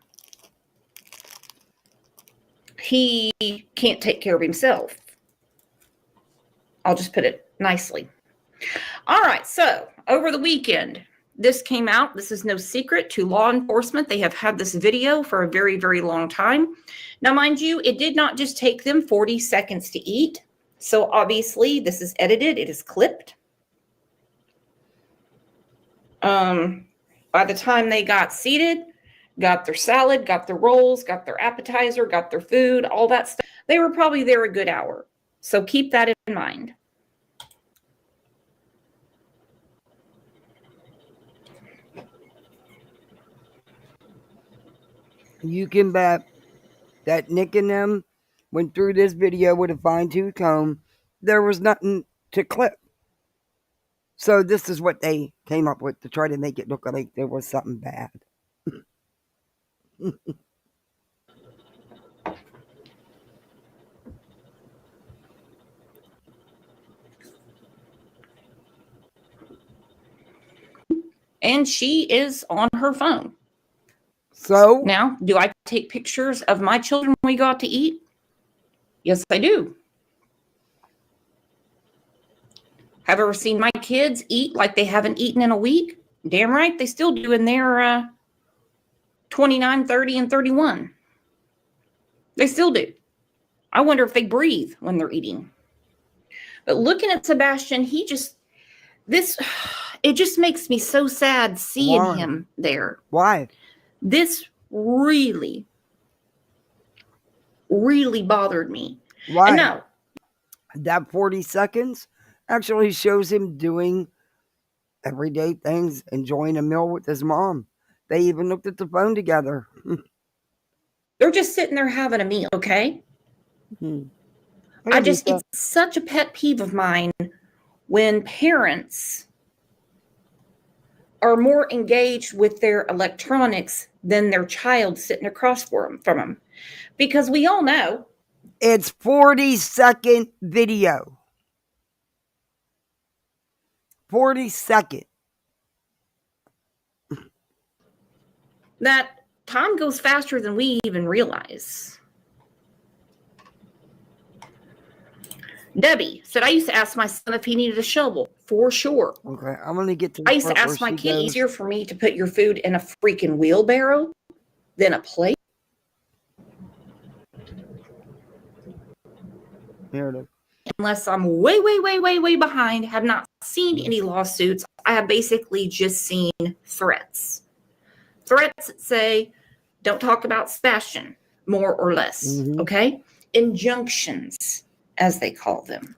he can't take care of himself. I'll just put it nicely. All right, so over the weekend, this came out. This is no secret to law enforcement. They have had this video for a very, very long time. Now, mind you, it did not just take them 40 seconds to eat. So obviously, this is edited. It is clipped. By the time they got seated, got their salad, got their rolls, got their appetizer, got their food, all that stuff, they were probably there a good hour. So keep that in mind. You can bet that Nick and them went through this video with a fine-tooth comb. There was nothing to clip. So this is what they came up with to try to make it look like there was something bad. And she is on her phone. So now, do I take pictures of my children when we go out to eat? Yes, I do. Have ever seen my kids eat like they haven't eaten in a week? Damn right, they still do in their 29, 30, and 31. They still do. I wonder if they breathe when they're eating. But looking at Sebastian, it just makes me so sad seeing him there. Why? This really, really bothered me. Why? And no. That 40 seconds actually shows him doing everyday things, enjoying a meal with his mom. They even looked at the phone together. They're just sitting there having a meal, okay? It's such a pet peeve of mine when parents are more engaged with their electronics than their child sitting across from them. Because we all know. It's 40-second video. 40-second. That time goes faster than we even realize. Debbie said, I used to ask my son if he needed a shovel. For sure. Okay, I'm going to get to I used to ask my kid, easier for me to put your food in a freaking wheelbarrow than a plate. Here it is. Unless I'm way, way, way, way, way behind, have not seen any lawsuits. I have basically just seen threats. Threats that say, Don't talk about Sebastian, more or less. Okay? Injunctions, as they call them.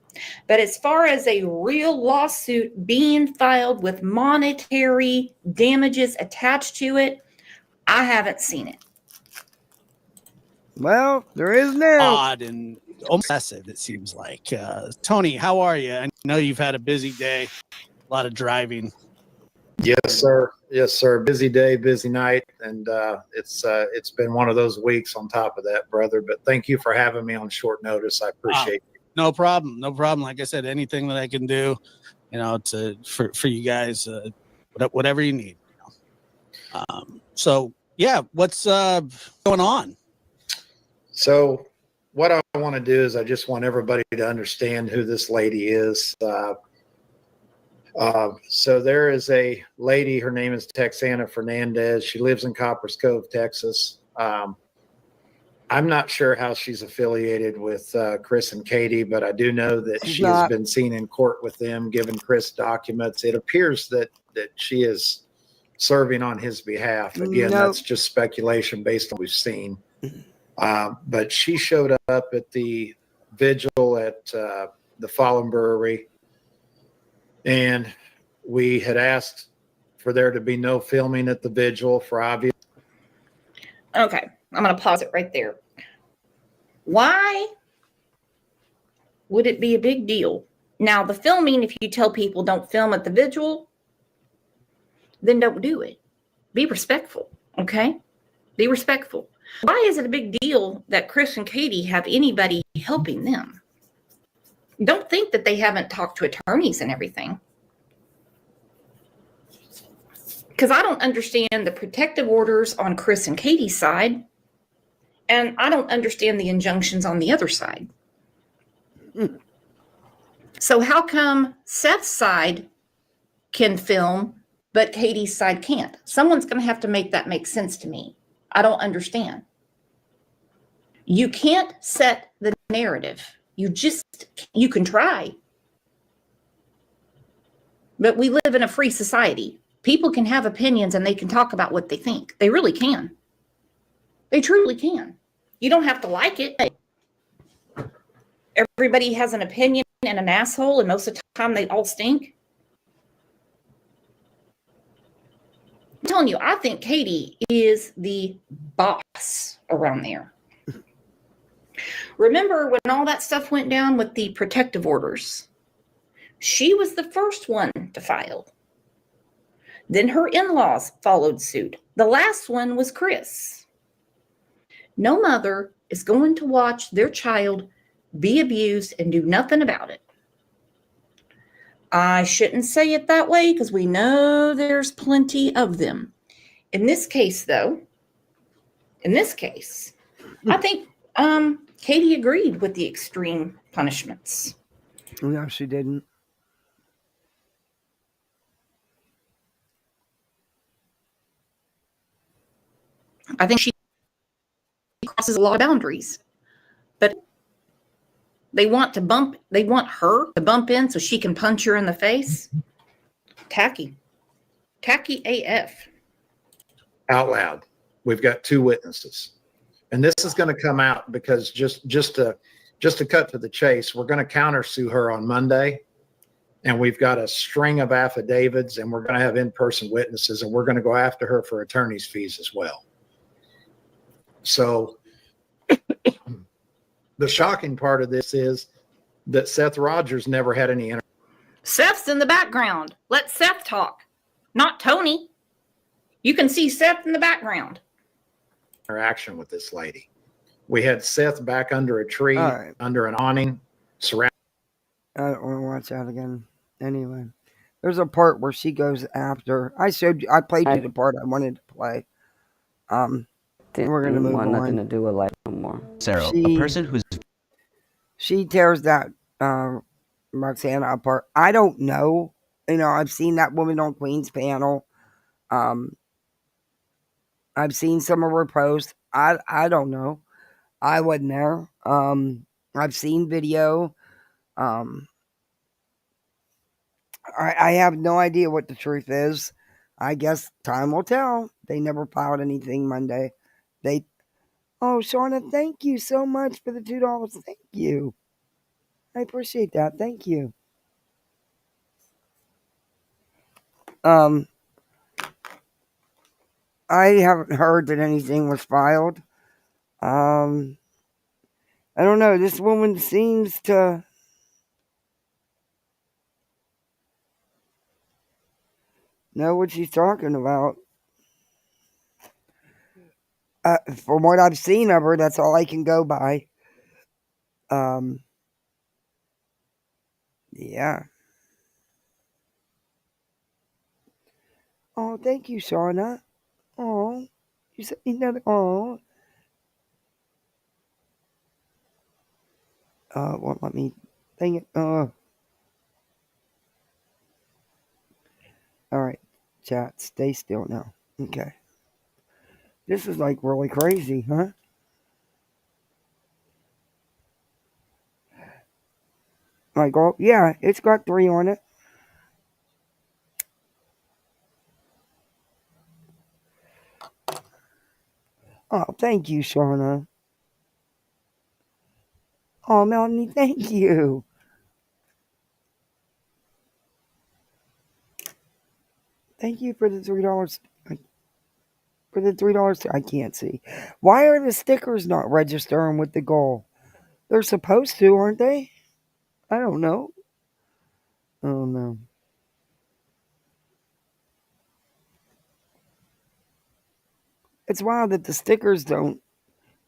But as far as a real lawsuit being filed with monetary damages attached to it, I haven't seen it. Well, there is now. Odd and obsessive, it seems like. Tony, how are you? I know you've had a busy day, a lot of driving. Yes, sir. Yes, sir. Busy day, busy night, and it's been one of those weeks on top of that, brother. But thank you for having me on short notice. I appreciate it. No problem. No problem. Like I said, anything that I can do, for you guys, whatever you need. So yeah, what's going on? So what I want to do is I just want everybody to understand who this lady is. So there is a lady, her name is Texana Fernandez. She lives in Coppers Cove, Texas. I'm not sure how she's affiliated with Chris and Katie, but I do know that she has been seen in court with them, giving Chris documents. It appears that she is serving on his behalf. Again, that's just speculation based on what we've seen. But she showed up at the vigil at the Fallen Brewery, and we had asked for there to be no filming at the vigil for obvious. Okay, I'm going to pause it right there. Why would it be a big deal? Now, the filming, if you tell people don't film at the vigil, then don't do it. Be respectful, okay? Be respectful. Why is it a big deal that Chris and Katie have anybody helping them? Don't think that they haven't talked to attorneys and everything. Because I don't understand the protective orders on Chris and Katie's side, and I don't understand the injunctions on the other side. So how come Seth's side can film, but Katie's side can't? Someone's going to have to make that make sense to me. I don't understand. You can't set the narrative. You can try. But we live in a free society. People can have opinions and they can talk about what they think. They really can. They truly can. You don't have to like it. Everybody has an opinion and an asshole, and most of the time they all stink. I'm telling you, I think Katie is the boss around there. Remember when all that stuff went down with the protective orders? She was the first one to file. Then her in-laws followed suit. The last one was Chris. No mother is going to watch their child be abused and do nothing about it. I shouldn't say it that way because we know there's plenty of them. In this case, though, I think Katie agreed with the extreme punishments. No, she didn't. I think she crosses a lot of boundaries. But they want her to bump in so she can punch her in the face. Tacky AF. Out loud. We've got two witnesses. And this is going to come out because just to cut to the chase, we're going to countersue her on Monday. And we've got a string of affidavits, and we're going to have in-person witnesses, and we're going to go after her for attorney's fees as well. So the shocking part of this is that Seth Rogers never had any Seth's in the background. Let Seth talk, not Tony. You can see Seth in the background. Interaction with this lady. We had Seth back under a tree, under an awning, surrounded. I don't want to watch that again. Anyway, there's a part where she goes after. I played you the part I wanted to play. We're gonna move on. Nothing to do with life no more. Sarah, a person who's she tears that Roxana apart. I don't know. I've seen that woman on Queen's panel. I've seen some of her posts. I don't know. I wasn't there. I've seen video. I have no idea what the truth is. I guess time will tell. They never filed anything Monday. They. Oh, Shauna, thank you so much for the $2. Thank you. I appreciate that. Thank you. I haven't heard that anything was filed. I don't know. This woman seems to know what she's talking about. From what I've seen of her, that's all I can go by. Yeah. Oh, thank you, Shauna. Oh, you said another. Oh, won't let me. Dang it. All right, chat. Stay still now. Okay. This is like really crazy, huh? Like, oh, yeah, it's got 3 on it. Oh, thank you, Shauna. Oh, Melanie, thank you. Thank you for the $3. For the $3, I can't see. Why are the stickers not registering with the goal? They're supposed to, aren't they? I don't know. Oh, no. It's wild that the stickers don't,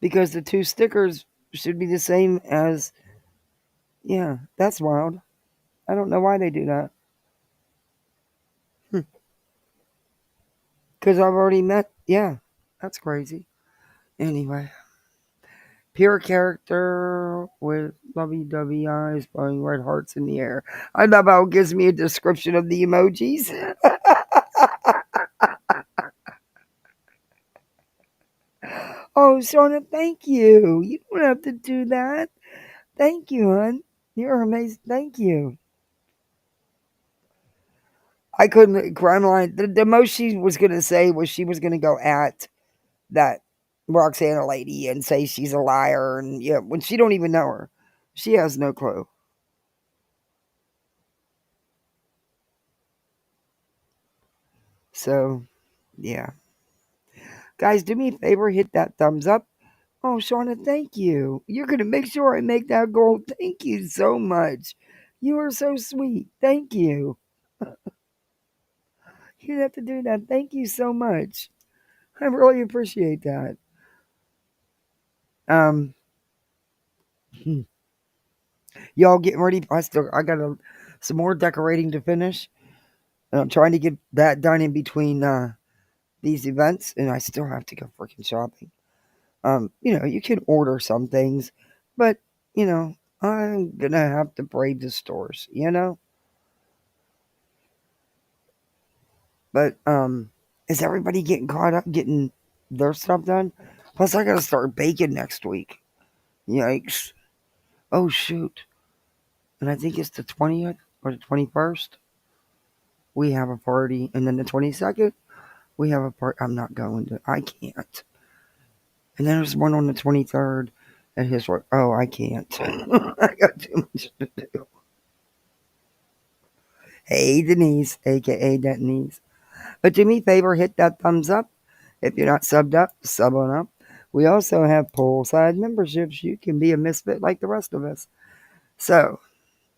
because the 2 stickers should be the same as. Yeah, that's wild. I don't know why they do that. Because I've already met. Yeah, that's crazy. Anyway. Pure character with lovey dovey eyes, blowing red hearts in the air. I love how it gives me a description of the emojis. Oh, Shauna, thank you. You don't have to do that. Thank you, hon. You're amazing. Thank you. I couldn't. Crimeline. The most she was going to say was she was going to go at that Roxana lady and say she's a liar. And yeah, when she don't even know her, she has no clue. So, yeah. Guys, do me a favor, hit that thumbs up. Oh, Shauna, thank you. You're going to make sure I make that goal. Thank you so much. You are so sweet. Thank you. You didn't have to do that. Thank you so much. I really appreciate that. Um, y'all getting ready? I got some more decorating to finish. And I'm trying to get that done in between these events, and I still have to go freaking shopping. You can order some things, but I'm gonna have to brave the stores, But is everybody getting caught up getting their stuff done? Plus, I gotta start baking next week. Yikes! Oh shoot! And I think it's the 20th or the 21st. We have a party, and then the 22nd we have a party. I'm not going to. I can't. And then there's one on the 23rd at his work. Oh, I can't. I got too much to do. Hey, Denise, aka Denise. But do me a favor, hit that thumbs up. If you're not subbed up, sub on up. We also have poolside memberships. You can be a misfit like the rest of us. So,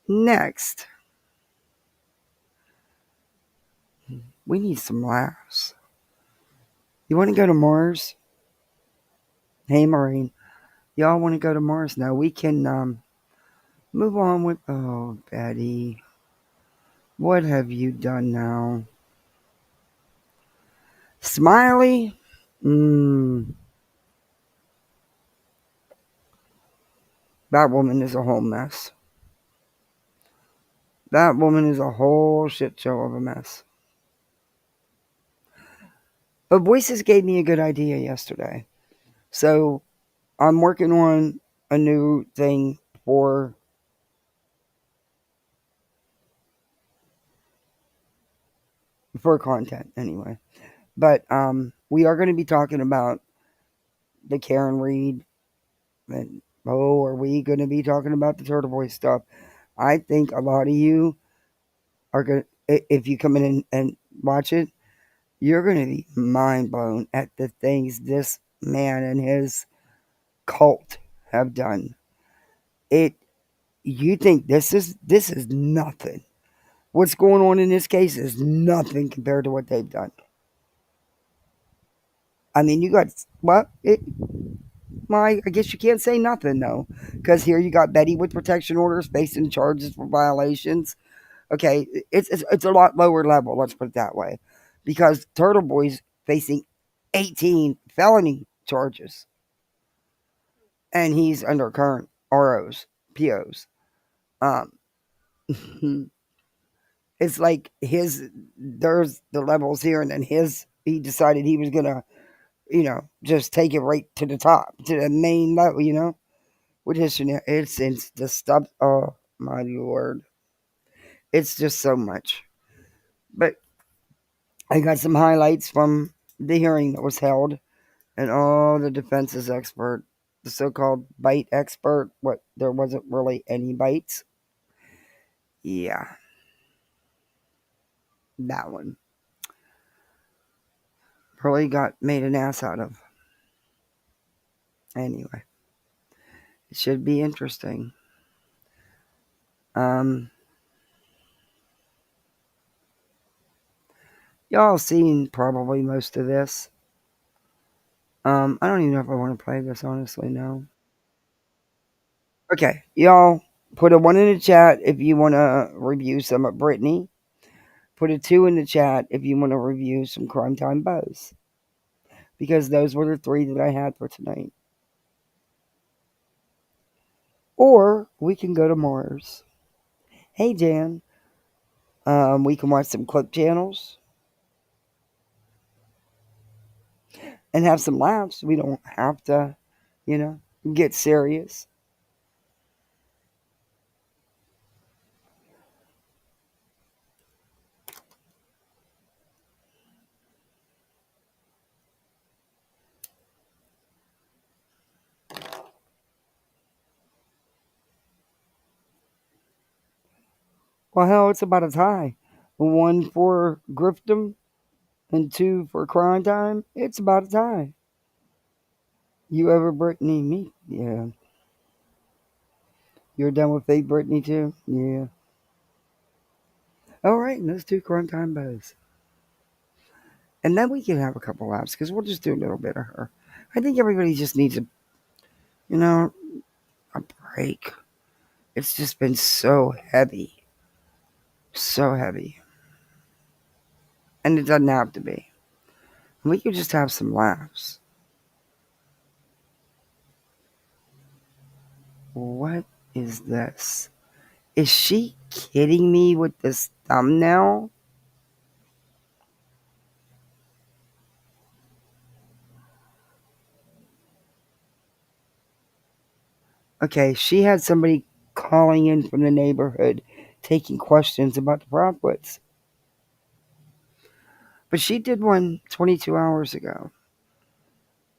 next, we need some laughs. You want to go to Mars? Hey, Maureen. Y'all want to go to Mars? Now we can move on with. Oh, Betty. What have you done now? Smiley? That woman is a whole mess. That woman is a whole shit show of a mess. But Voices gave me a good idea yesterday. So I'm working on a new thing for content anyway. But we are going to be talking about the Karen Reed, and oh, are we going to be talking about the Turtle Boy stuff? I think a lot of you are going to, if you come in and watch it, you're going to be mind blown at the things this man and his cult have done. You think this is nothing. What's going on in this case is nothing compared to what they've done. I mean, you got what? I guess you can't say nothing though, because here you got Betty with protection orders facing charges for violations. Okay, it's a lot lower level. Let's put it that way, because Turtle Boy's facing 18 felony charges, and he's under current ROs, POs. Um, it's like there's the levels here, and then he decided he was gonna, just take it right to the top, to the main level, with his it's the stuff. Oh my lord, it's just so much. But I got some highlights from the hearing that was held, and all the defense's expert, the so-called bite expert, what there wasn't really any bites. Yeah, that one really got made an ass out of. Anyway, it should be interesting. Y'all seen probably most of this. I don't even know if I want to play this, honestly, now. Okay, y'all put a 1 in the chat if you want to review some of Brittany. Put a 2 in the chat if you want to review some CrimeTime Buzz. Because those were the 3 that I had for tonight. Or we can go to Mars. Hey, Jan. We can watch some clip channels. And have some laughs. We don't have to, get serious. Well, hell, it's about a tie. 1 for Griffdom and 2 for Crime Time. It's about a tie. You ever Brittany? Me? Yeah. You're done with Fake Brittany too? Yeah. All right, let's do Crime Time Buzz. And then we can have a couple laughs because we'll just do a little bit of her. I think everybody just needs a break. It's just been so heavy. So heavy. And it doesn't have to be. We could just have some laughs. What is this? Is she kidding me with this thumbnail? Okay, she had somebody calling in from the neighborhood taking questions about the Prophets. But she did one 22 hours ago.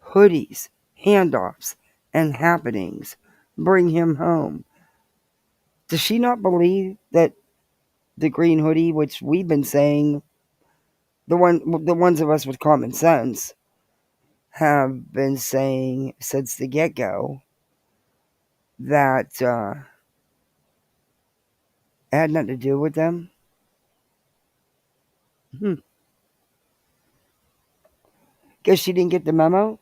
Hoodies, handoffs, and happenings. Bring him home. Does she not believe that the green hoodie, which we've been saying, the ones of us with common sense, have been saying since the get-go that it had nothing to do with them? Guess she didn't get the memo?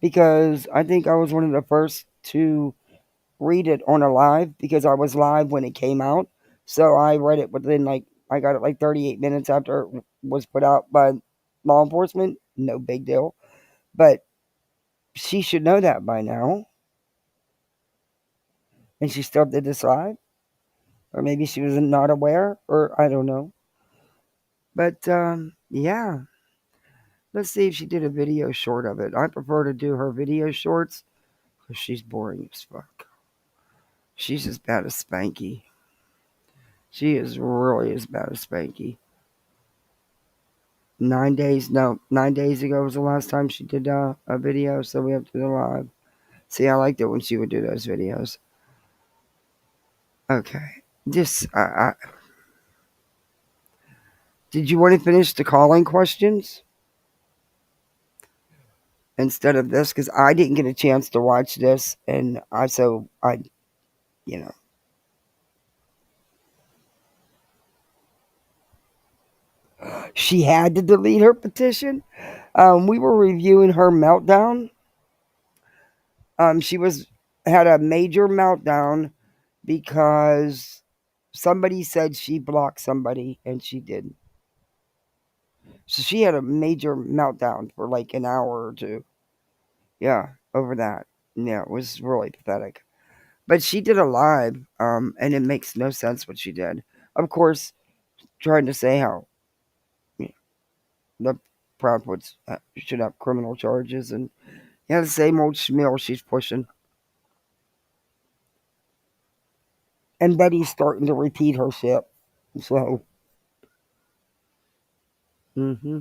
Because I think I was one of the first to read it on a live because I was live when it came out. So I read it within I got it 38 minutes after it was put out by law enforcement. No big deal. But she should know that by now. And she still did this live. Or maybe she was not aware, or I don't know. But yeah. Let's see if she did a video short of it. I prefer to do her video shorts because she's boring as fuck. She's as bad as Spanky. She is really as bad as Spanky. 9 days. No, 9 days ago was the last time she did a video, so we have to do the live. See, I liked it when she would do those videos. Okay, did you want to finish the calling questions instead of this? Because I didn't get a chance to watch this, and you know, she had to delete her petition. We were reviewing her meltdown. She had a major meltdown because somebody said she blocked somebody and she didn't. So she had a major meltdown for like an hour or two. Yeah, over that. Yeah, it was really pathetic. But she did a live, and it makes no sense what she did. Of course, trying to say how you know, the Proudwoods should have criminal charges, and yeah, the same old schmeal she's pushing. And Betty's starting to repeat her shit. So, hmm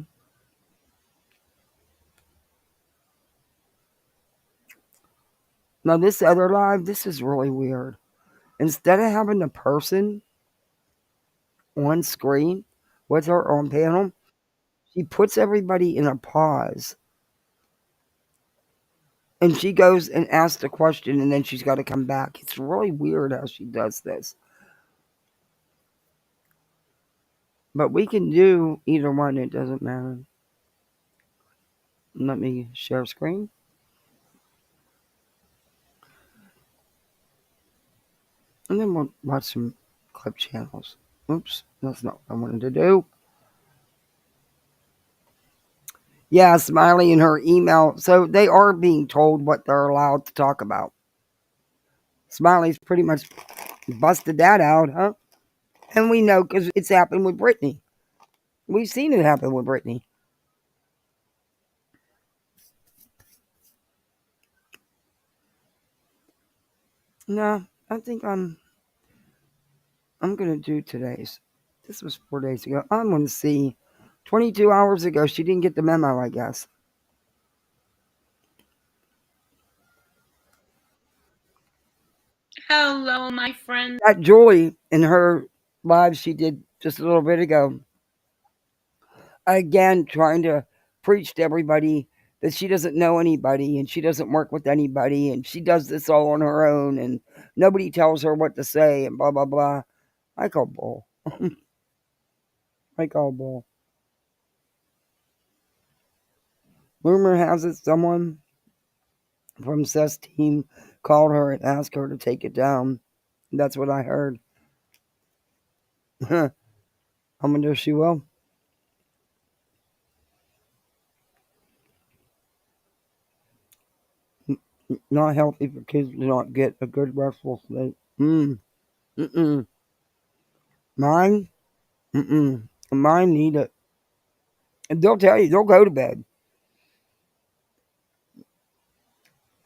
now this other live, this is really weird. Instead of having the person on screen with her on panel, she puts everybody in a pause. And she goes and asks the question, and then she's got to come back. It's really weird how she does this. But we can do either one. It doesn't matter. Let me share screen. And then we'll watch some clip channels. Oops, that's not what I wanted to do. Yeah, Smiley in her email. So they are being told what they're allowed to talk about. Smiley's pretty much busted that out, huh? And we know because it's happened with Brittany. We've seen it happen with Brittany. No, I think I'm gonna do today's. This was 4 days ago. I'm gonna see. 22 hours ago, she didn't get the memo, I guess. Hello, my friend. That Julie in her live she did just a little bit ago, again trying to preach to everybody that she doesn't know anybody and she doesn't work with anybody and she does this all on her own and nobody tells her what to say and blah blah blah. I call bull. I call bull. Rumor has it someone from Seth's team called her and asked her to take it down. That's what I heard. I wonder if she will. Not healthy for kids to not get a good restful sleep. Mm-mm. Mine? Mm-mm. Mine need it. And they'll tell you, they'll go to bed.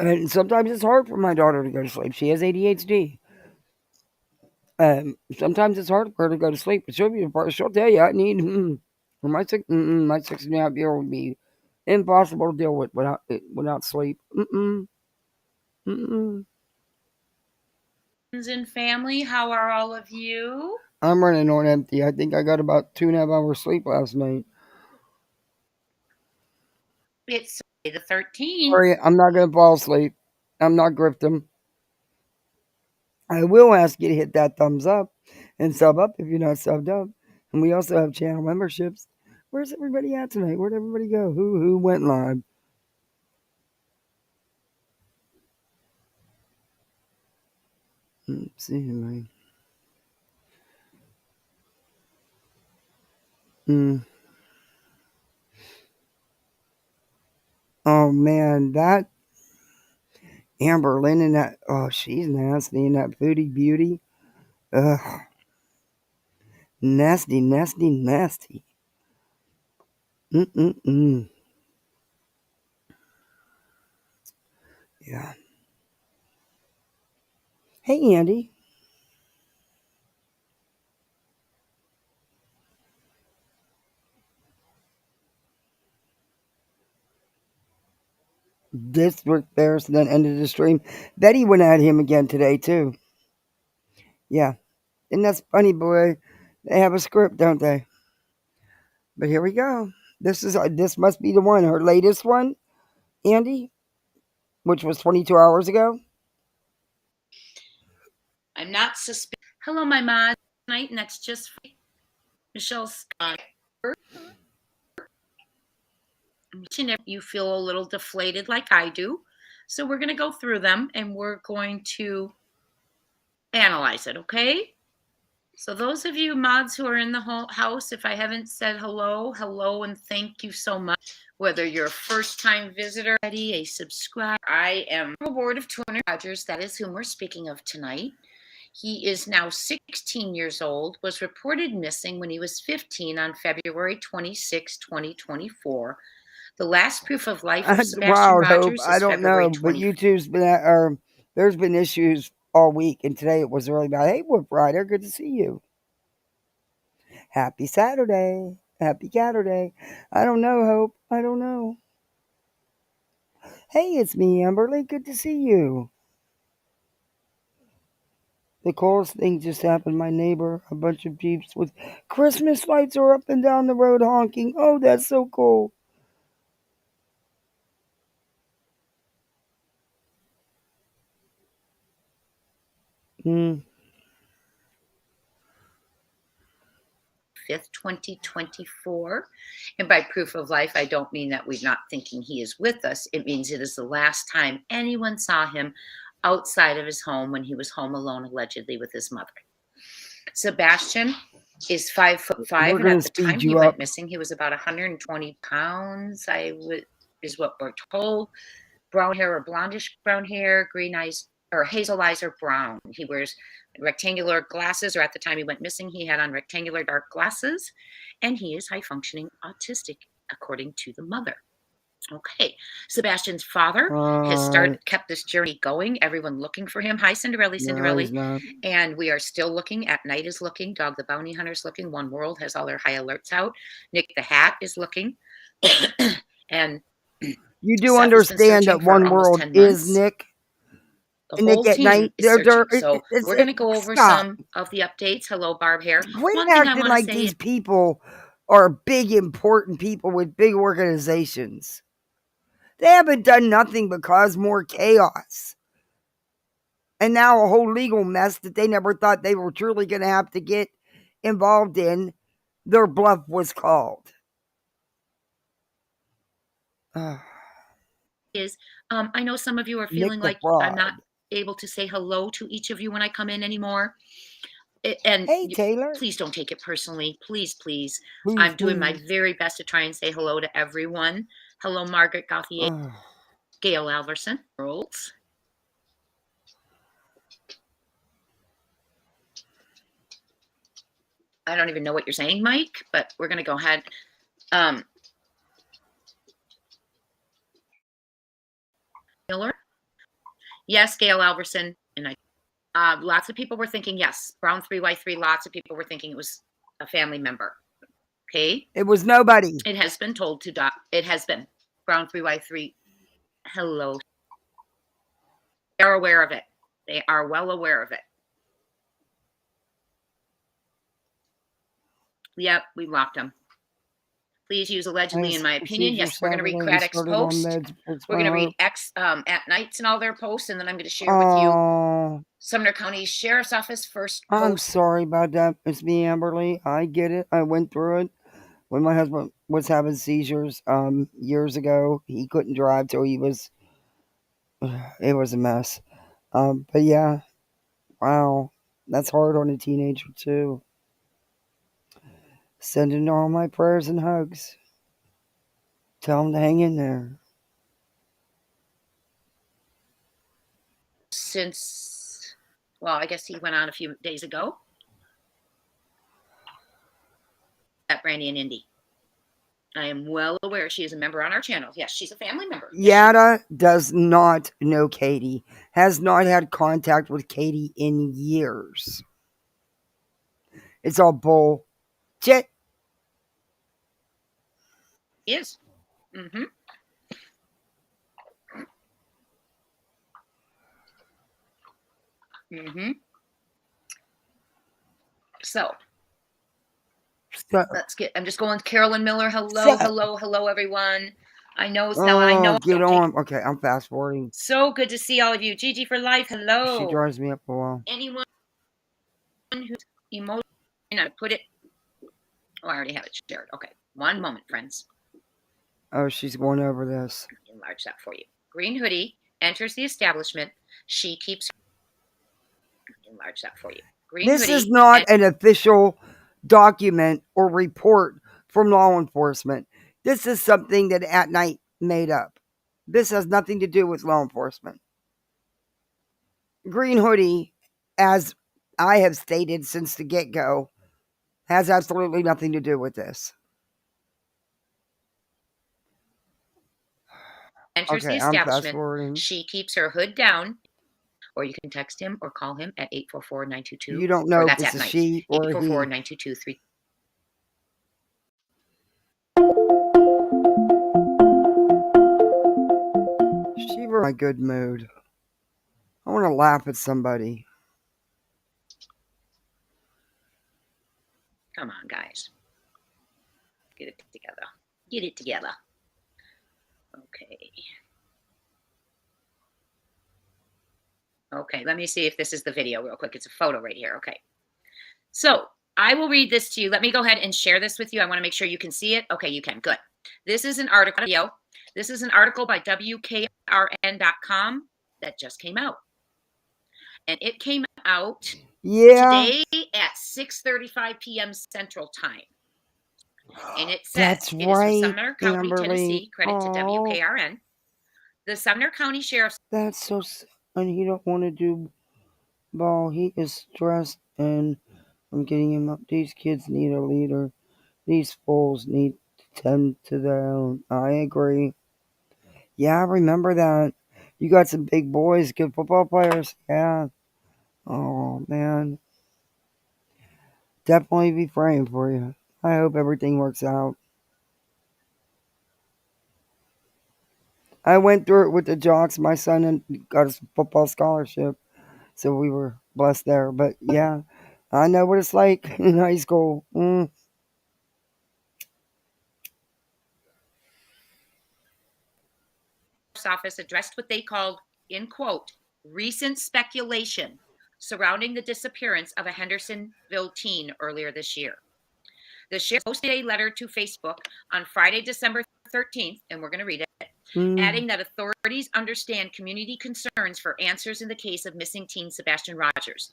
And sometimes it's hard for my daughter to go to sleep. She has ADHD. Sometimes it's hard for her to go to sleep, but she'll tell you, I need, my 6.5-year-old would be impossible to deal with without sleep. Mm-mm. Mm-mm. And family, how are all of you? I'm running on empty. I think I got about 2.5 hours sleep last night. It's the 13th. Sorry, I'm not going to fall asleep. I'm not grifting. I will ask you to hit that thumbs up and sub up if you're not subbed up. And we also have channel memberships. Where's everybody at tonight? Where'd everybody go? Who went live? Let's see, man. Oh man, that Amber Lynn and that, oh, she's nasty. And that Foodie Beauty. Ugh. Nasty, nasty, nasty. Mm-mm-mm. Yeah. Hey, Andy. District Bears, and then ended the stream. Betty went at him again today, too. Yeah. And that's funny, boy. They have a script, don't they? But here we go. This must be the one, her latest one, Andy, which was 22 hours ago. I'm not suspicious. Hello, my mod tonight, and that's just Michelle Scott. You feel a little deflated like I do. So we're going to go through them and we're going to analyze it, okay? So those of you mods who are in the house, if I haven't said hello, hello, and thank you so much. Whether you're a first-time visitor, a subscriber, I am on the board of 200 Rogers. That is whom we're speaking of tonight. He is now 16 years old, was reported missing when he was 15 on February 26, 2024. The last proof of life of That's Sebastian wild, Hope. Rogers I is don't February know, but 20. YouTube's been there's been issues all week, and today it was really bad. Hey, Wolf Rider, good to see you. Happy Saturday. Happy Saturday. I don't know, Hope. I don't know. Hey, it's me, Amberly. Good to see you. The coolest thing just happened. My neighbor, a bunch of Jeeps with Christmas lights are up and down the road honking. Oh, that's so cool. Mm. 5th, 2024. And by proof of life, I don't mean that we're not thinking he is with us. It means it is the last time anyone saw him outside of his home when he was home alone, allegedly with his mother. Sebastian is 5'5", and at the time he went missing, he was about 120 pounds. Is what we're told. Brown hair or blondish brown hair, green eyes or hazel eyes or brown. He wears rectangular glasses, or at the time he went missing, he had on rectangular dark glasses, and he is high functioning autistic, according to the mother. Okay, Sebastian's father has kept this journey going. Everyone looking for him. Hi, Cinderella. No, and we are still looking. At Night is looking. Dog the Bounty Hunter is looking. One World has all their high alerts out. Nick the Hat is looking. And you do understand that One World is Nick. The whole Nick team at night. is searching. So we're going to go over some of the updates. Hello, Barb Hair. Quit acting like these people are big, important people with big organizations. They haven't done nothing but cause more chaos. And now a whole legal mess that they never thought they were truly going to have to get involved in. Their bluff was called. I know some of you are feeling like I'm not able to say hello to each of you when I come in anymore. And hey, Taylor, please don't take it personally. Please. I'm doing my very best to try and say hello to everyone. Hello, Margaret Gauthier, Gail Alverson, Rolls. I don't even know what you're saying, Mike, but we're going to go ahead. Miller? Yes, Gail Alverson. And lots of people were thinking, yes, Brown 3Y3. Lots of people were thinking it was a family member. Okay. It was nobody. It has been told to it has been Brown 3Y3. Hello. They are aware of it. They are well aware of it. Yep, we locked them. Please use allegedly, in my opinion. Yes, we're going to read Craddock's post. We're going to read X at Nights and all their posts, and then I'm going to share with you Sumner County Sheriff's Office first post. I'm sorry about that. It's me, Amberly. I get it. I went through it. When my husband was having seizures years ago, he couldn't drive till he was, it was a mess. But yeah, wow, that's hard on a teenager too. Sending all my prayers and hugs. Tell him to hang in there. Since, well, I guess he went on a few days ago. At Brandy and Indy. I am well aware she is a member on our channel. Yes, she's a family member. Yada does not know Katie. Has not had contact with Katie in years. It's all bullshit. Yes. Mm-hmm. So let's get. I'm just going. Carolyn Miller. Hello, hello, everyone. I know. Now I know. Get on. Okay, I'm fast forwarding. So good to see all of you. Gigi for life. Hello. She drives me up a wall. Anyone who's emotional, I put it. Oh, I already have it shared. Okay, one moment, friends. Oh, she's going over this. Enlarge that for you. Green hoodie enters the establishment. She keeps. Enlarge that for you. Green this hoodie is not an official document or report from law enforcement. This is something that At Night made up. This has nothing to do with law enforcement. Green hoodie, as I have stated since the get-go, has absolutely nothing to do with this. Enters the establishment. She keeps her hood down, or you can text him or call him at 844-922. You don't know if it's a she or a he. 844-922-3. She were in a good mood. I want to laugh at somebody. Come on, guys. Get it together. Get it together. Okay. Okay, let me see if this is the video real quick. It's a photo right here. Okay. So I will read this to you. Let me go ahead and share this with you. I want to make sure you can see it. Okay, you can. Good. This is an article. This is an article by WKRN.com that just came out. And it came out today at 6:35 p.m. Central Time. And it says That's it right, is from Sumner County, Amberly. Tennessee. Credit to WKRN. The Sumner County Sheriff's. That's so sad. And he don't want to do ball. He is stressed, and I'm getting him up. These kids need a leader. These fools need to tend to their own. I agree. Yeah, I remember that. You got some big boys, good football players. Yeah. Oh, man. Definitely be praying for you. I hope everything works out. I went through it with the Jocks. My son got a football scholarship, so we were blessed there. But yeah, I know what it's like in high school. Office addressed what they called, in quote, recent speculation surrounding the disappearance of a Hendersonville teen earlier this year. The sheriff posted a letter to Facebook on Friday, December 13th, and we're going to read it, adding that authorities understand community concerns for answers in the case of missing teen Sebastian Rogers.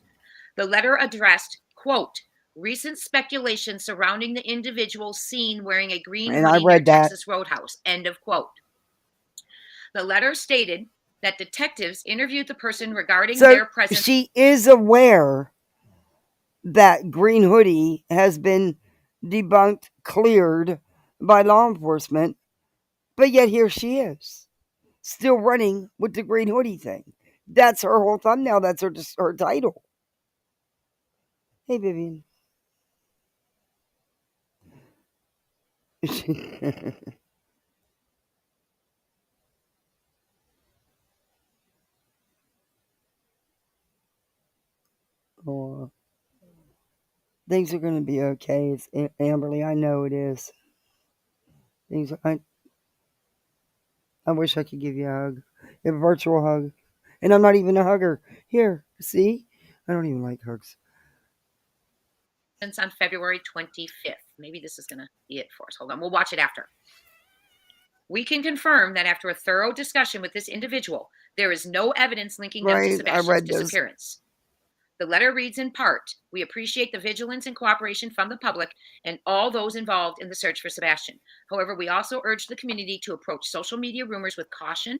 The letter addressed, quote, recent speculation surrounding the individual seen wearing a green hoodie near Texas Roadhouse, end of quote. The letter stated that detectives interviewed the person regarding their presence. She is aware that green hoodie has been debunked, cleared by law enforcement, but yet here she is, still running with the green hoodie thing. That's her whole thumbnail. That's her title. Hey, Vivian. Oh, things are going to be okay. It's Amberly. I know it is. I wish I could give you a hug, a virtual hug, and I'm not even a hugger. Here, see, I don't even like hugs. Since on February 25th, maybe this is going to be it for us. Hold on, we'll watch it after. We can confirm that after a thorough discussion with this individual, there is no evidence linking them to Sebastian's disappearance. The letter reads in part, we appreciate the vigilance and cooperation from the public and all those involved in the search for Sebastian. However, we also urge the community to approach social media rumors with caution,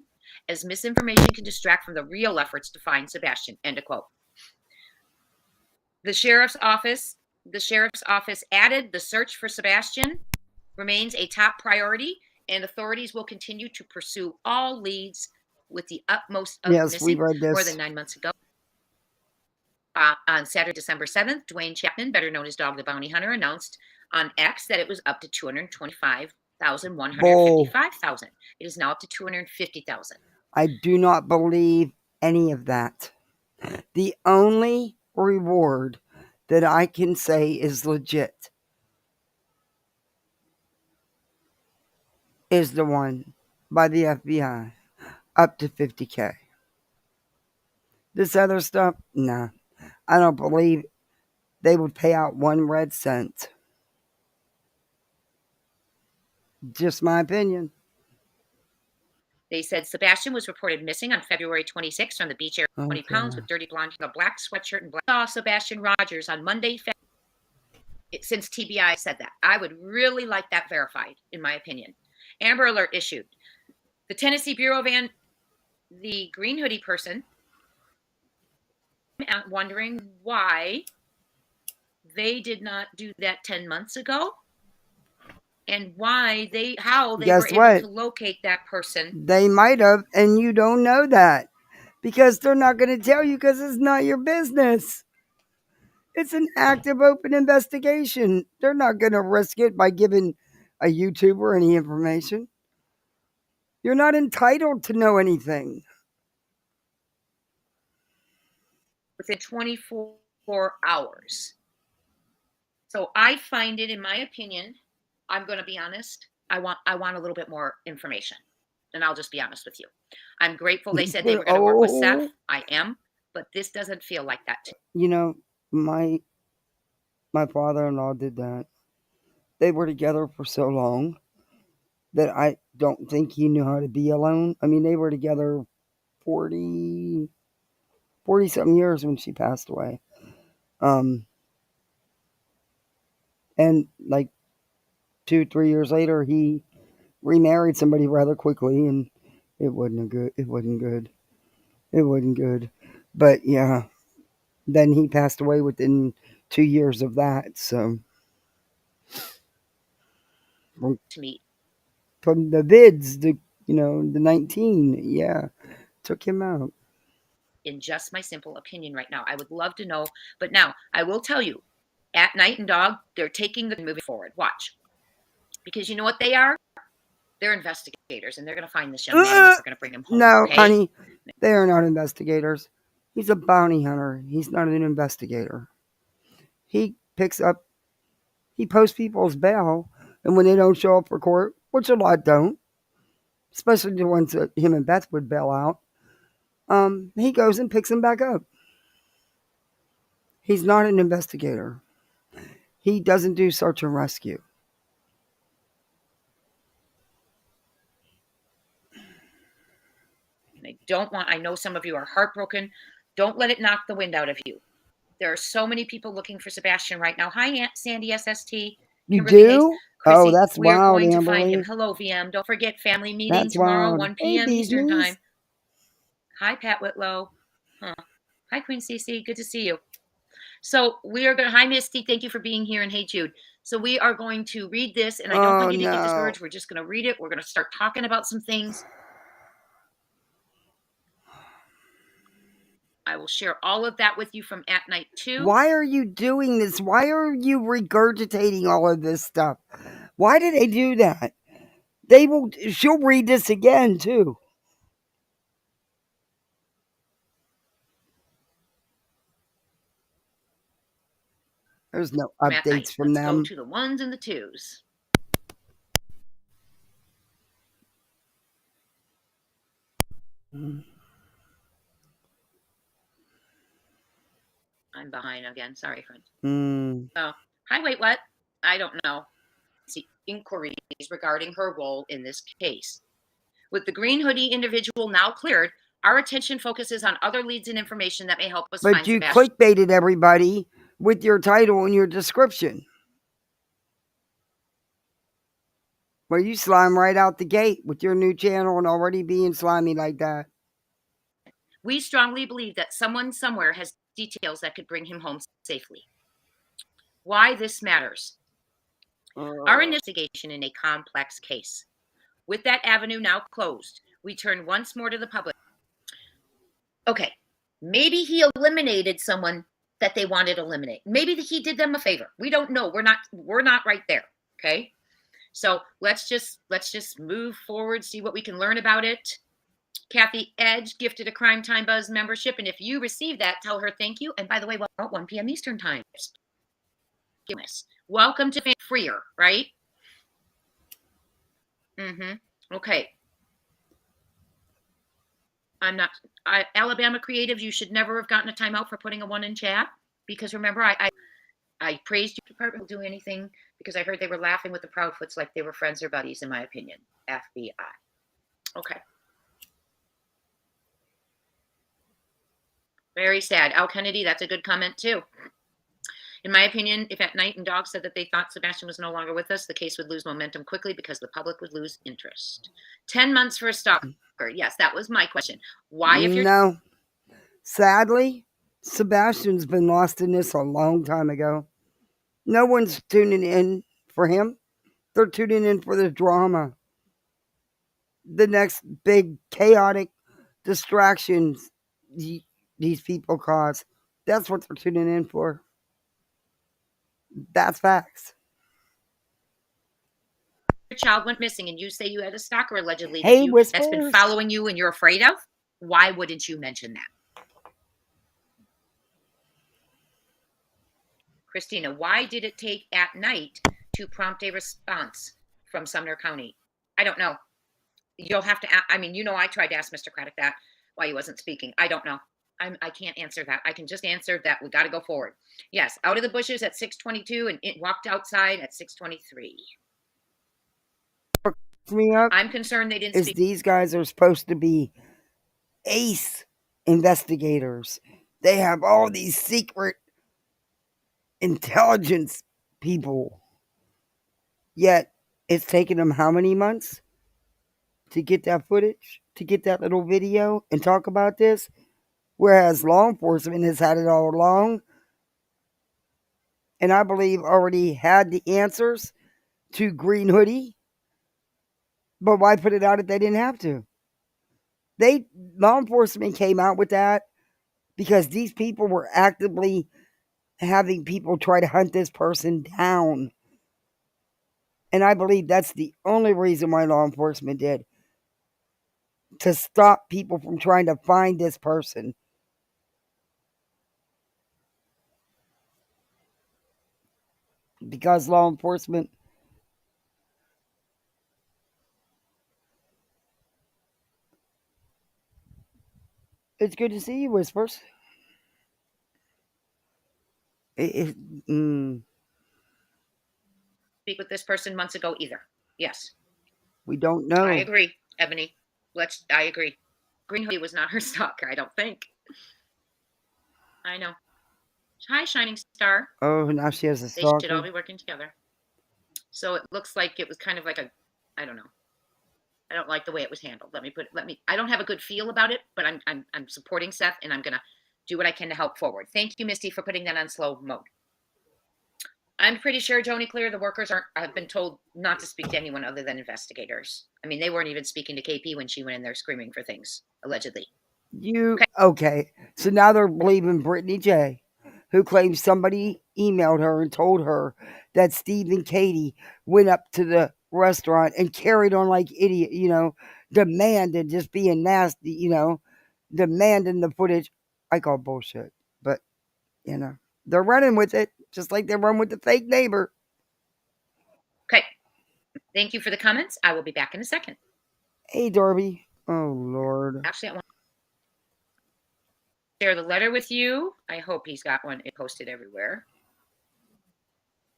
as misinformation can distract from the real efforts to find Sebastian, end of quote. The sheriff's office added the search for Sebastian remains a top priority, and authorities will continue to pursue all leads with the utmost of missing. We read this More than 9 months ago. On Saturday, December 7th, Dwayne Chapman, better known as Dog the Bounty Hunter, announced on X that it was up to 225,155,000. It is now up to 250,000. I do not believe any of that. The only reward that I can say is legit is the one by the FBI, up to $50K. This other stuff, nah. I don't believe they would pay out 1 red cent. Just my opinion. They said Sebastian was reported missing on February 26th from the beach area, 20 pounds with dirty blonde hair, a black sweatshirt, and black. I saw Sebastian Rogers on Monday. Since TBI said that, I would really like that verified, in my opinion. Amber Alert issued. The Tennessee Bureau of the green hoodie person, wondering why they did not do that 10 months ago, and how they Guess were what? able to locate that person. They might have, and you don't know that because they're not going to tell you because it's not your business. It's an active, open investigation. They're not going to risk it by giving a YouTuber any information. You're not entitled to know anything. Within 24 hours. So I find it, in my opinion, I'm going to be honest, I want a little bit more information. And I'll just be honest with you. I'm grateful they said they were going to work with Seth. I am. But this doesn't feel like that. You know, my father-in-law did that. They were together for so long that I don't think he knew how to be alone. I mean, they were together 40 something years when she passed away. And like 2-3 years later, he remarried somebody rather quickly, and it wasn't good. But yeah, then he passed away within 2 years of that. So To me, from the vids, the 19, yeah, took him out. In just my simple opinion right now, I would love to know. But now I will tell you, at Night and Dog, they're taking the movie forward. Watch, because you know what they are? They're investigators, and they're going to find this young man. And they're going to bring him home. No, okay? honey, they are not investigators. He's a bounty hunter. He's not an investigator. He posts people's bail, and when they don't show up for court, which a lot don't, especially the ones that him and Beth would bail out, he goes and picks them back up. He's not an investigator. He doesn't do search and rescue. I know some of you are heartbroken. Don't let it knock the wind out of you. There are so many people looking for Sebastian right now. Hi, Aunt Sandy SST. You Kimberly do? Hayes, Chrissy, Oh, that's we are wild, going to Amberly. find him. Hello, VM. Don't forget family meeting That's tomorrow, wild. 1 p.m. Hey, Eastern bees. time. Hi, Pat Whitlow. Hi, Queen Cece. Good to see you. So we are going to, hi, Misty. Thank you for being here. And hey, Jude. So we are going to read this, and I don't want you to get discouraged. We're just going to read it. We're going to start talking about some things. I will share all of that with you from At Night 2. Why are you doing this? Why are you regurgitating all of this stuff? Why did they do that? She'll read this again, too. There's no updates from them. Let's go to the ones and the twos. I'm behind again. Sorry, friend. Oh, hi, wait, what? I don't know. See, inquiries regarding her role in this case. With the green hoodie individual now cleared, our attention focuses on other leads and information that may help us find Sebastian. But you clickbaited everybody with your title and your description. Well, you slime right out the gate with your new channel and already being slimy like that. We strongly believe that someone somewhere has details that could bring him home safely. Why this matters. Our investigation in a complex case. With that avenue now closed, we turn once more to the public. Okay, maybe he eliminated someone that they wanted to eliminate. Maybe he did them a favor. We don't know. We're not right there. Okay, so let's just move forward, see what we can learn about it. Kathy Edge gifted a CrimeTime Buzz membership, and if you receive that, tell her thank you. And by the way, well, at 1 p.m. Eastern time. Welcome to Freer, right? Okay. Alabama Creatives, you should never have gotten a timeout for putting a 1 in chat, because remember, I praised your department will do anything because I heard they were laughing with the Proudfoots like they were friends or buddies, in my opinion. FBI. Okay. Very sad. Al Kennedy, that's a good comment too. In my opinion, if at night and Dog said that they thought Sebastian was no longer with us, the case would lose momentum quickly because the public would lose interest. 10 months for a stalker. Yes, that was my question. Why, if you're... No. Sadly, Sebastian's been lost in this a long time ago. No one's tuning in for him. They're tuning in for the drama. The next big chaotic distractions these people cause. That's what they're tuning in for. That's facts. Your child went missing and you say you had a stalker allegedly Hey, that's been Whispers. following you and you're afraid of, why wouldn't you mention that? Christina, why did it take at night to prompt a response from Sumner County? I don't know. You'll have to, I mean, you know, I tried to ask Mr. Craddock that while he wasn't speaking. I don't know. I can't answer that. I can just answer that we got to go forward. Yes, out of the bushes at 6:22 and it walked outside at 6:23. Me up I'm concerned they didn't is speak. these guys are supposed to be ace investigators. They have all these secret intelligence people. Yet it's taken them how many months to get that footage, to get that little video and talk about this? Whereas law enforcement has had it all along. And I believe already had the answers to Green Hoodie. But why put it out if they didn't have to? Law enforcement came out with that because these people were actively having people try to hunt this person down. And I believe that's the only reason why law enforcement did. To stop people from trying to find this person. Because law enforcement... It's good to see you, Whispers. Speak with this person months ago either. Yes. We don't know. I agree, Ebony. I agree. Green Hoodie was not her stalker, I don't think. I know. Hi, Shining Star. Oh, now she has a stalker. They should all be working together. So it looks like it was kind of like a, I don't know. I don't like the way it was handled. I don't have a good feel about it, but I'm supporting Seth and I'm gonna do what I can to help forward. Thank you, Misty, for putting that on slow mode. I'm pretty sure, Joni Clear, the workers have been told not to speak to anyone other than investigators. I mean, they weren't even speaking to KP when she went in there screaming for things, allegedly. Okay. So now they're believing Brittany J, who claims somebody emailed her and told her that Steve and Katie went up to the restaurant and carried on like idiot, demanded, just being nasty, demanding the footage. I call bullshit, but they're running with it just like they run with the fake neighbor. Okay. Thank you for the comments. I will be back in a second. Hey, Darby. Oh, Lord. Actually, I want to share the letter with you. I hope he's got one posted everywhere.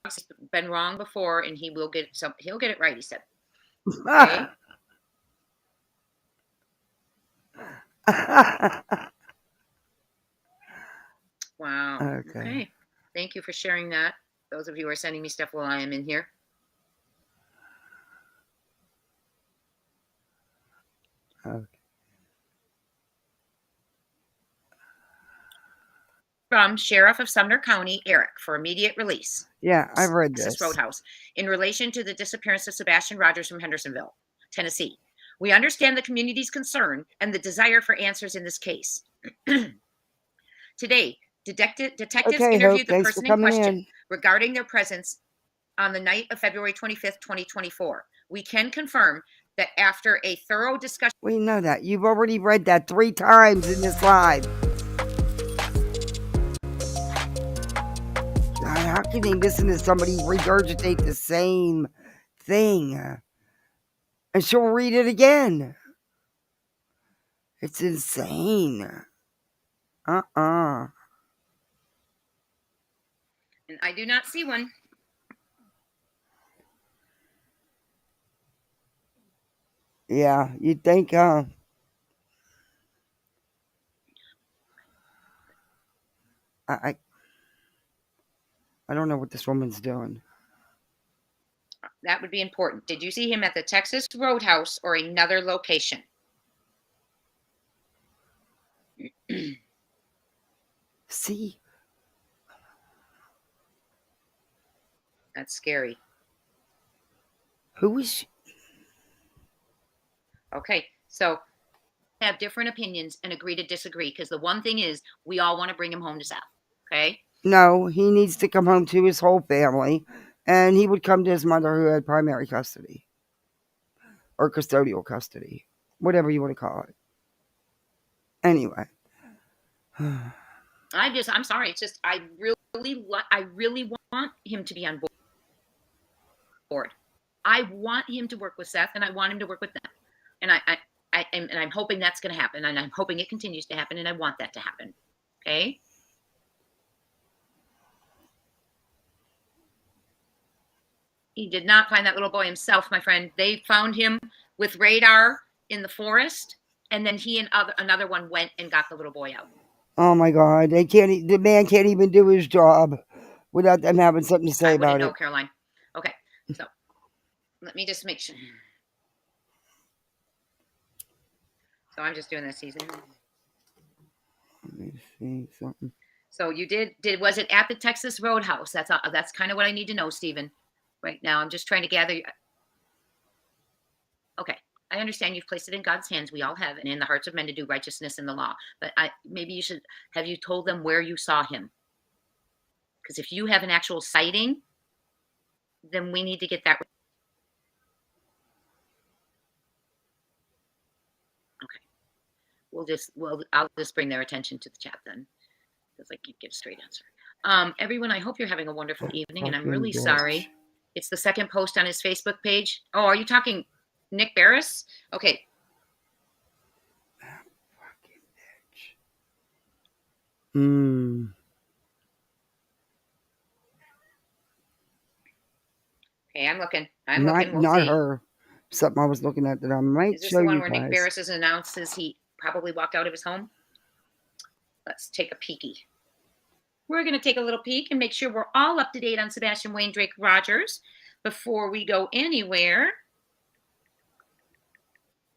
He's been wrong before, and he'll get it right, he said. Okay. Wow. Okay. Thank you for sharing that. Those of you who are sending me stuff while I am in here. Okay. From Sheriff of Sumner County, Eric, for immediate release. Yeah, I've read this. Texas Roadhouse. In relation to the disappearance of Sebastian Rogers from Hendersonville, Tennessee. We understand the community's concern and the desire for answers in this case. Today, detectives interviewed the person in question regarding their presence on the night of February 25th, 2024. We can confirm that after a thorough discussion. We know that. You've already read that 3 times in this live. God, how can they listen to somebody regurgitate the same thing? And she'll read it again. It's insane. And I do not see one. Yeah, you'd think, I don't know what this woman's doing. That would be important. Did you see him at the Texas Roadhouse or another location? See? That's scary. Who is she? Okay, so have different opinions and agree to disagree, because the one thing is we all want to bring him home to Seth. Okay? No, he needs to come home to his whole family, and he would come to his mother who had primary custody or custodial custody, whatever you want to call it. Anyway. I'm sorry. It's just I really want him to be on board. I want him to work with Seth, and I want him to work with them. And I'm hoping that's going to happen, and I'm hoping it continues to happen, and I want that to happen. Okay? He did not find that little boy himself, my friend. They found him with radar in the forest, and then he and another one went and got the little boy out. Oh my God! The man can't even do his job without them having something to say about it. No, Caroline. Okay, so let me just make sure. So I'm just doing this season. Let me see something. So you did was it at the Texas Roadhouse? That's kind of what I need to know, Stephen. Right now, I'm just trying to gather. Okay, I understand you've placed it in God's hands. We all have, and in the hearts of men to do righteousness in the law. But maybe you should have you told them where you saw him, because if you have an actual sighting, then we need to get that. Okay, I'll just bring their attention to the chat then, because I can't give a straight answer. Everyone, I hope you're having a wonderful evening, and I'm really sorry. It's the second post on his Facebook page. Oh, are you talking Nick Barris? Okay. Okay, I'm looking. We'll not see. her. Something I was looking at that I might Is this show the one you where guys. Nick Barris has announces he probably walked out of his home? Let's take a peeky. We're going to take a little peek and make sure we're all up to date on Sebastian Wayne Drake Rogers before we go anywhere.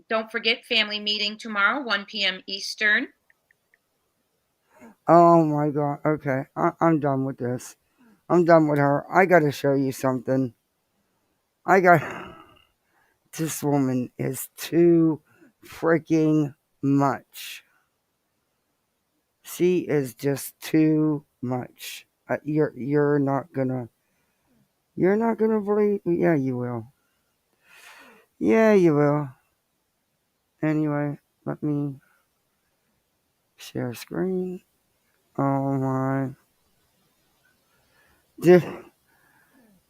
Don't forget family meeting tomorrow, 1 p.m. Eastern. Oh my God. Okay. I'm done with this. I'm done with her. I got to show you something. This woman is too freaking much. She is just too much. You're not gonna believe. Yeah, you will. Yeah, you will. Anyway, let me share screen. Oh my.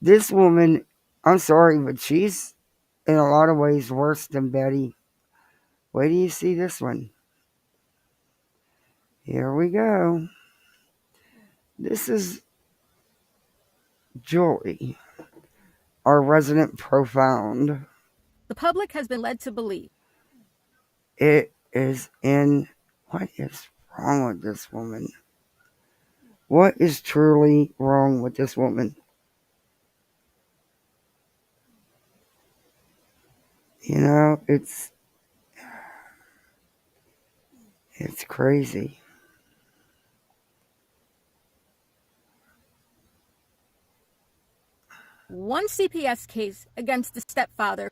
This woman, I'm sorry, but she's in a lot of ways worse than Betty. Wait till you see this one. Here we go. This is Joy, our resident profound. The public has been led to believe. What is wrong with this woman? What is truly wrong with this woman? You know, it's crazy. One CPS case against the stepfather.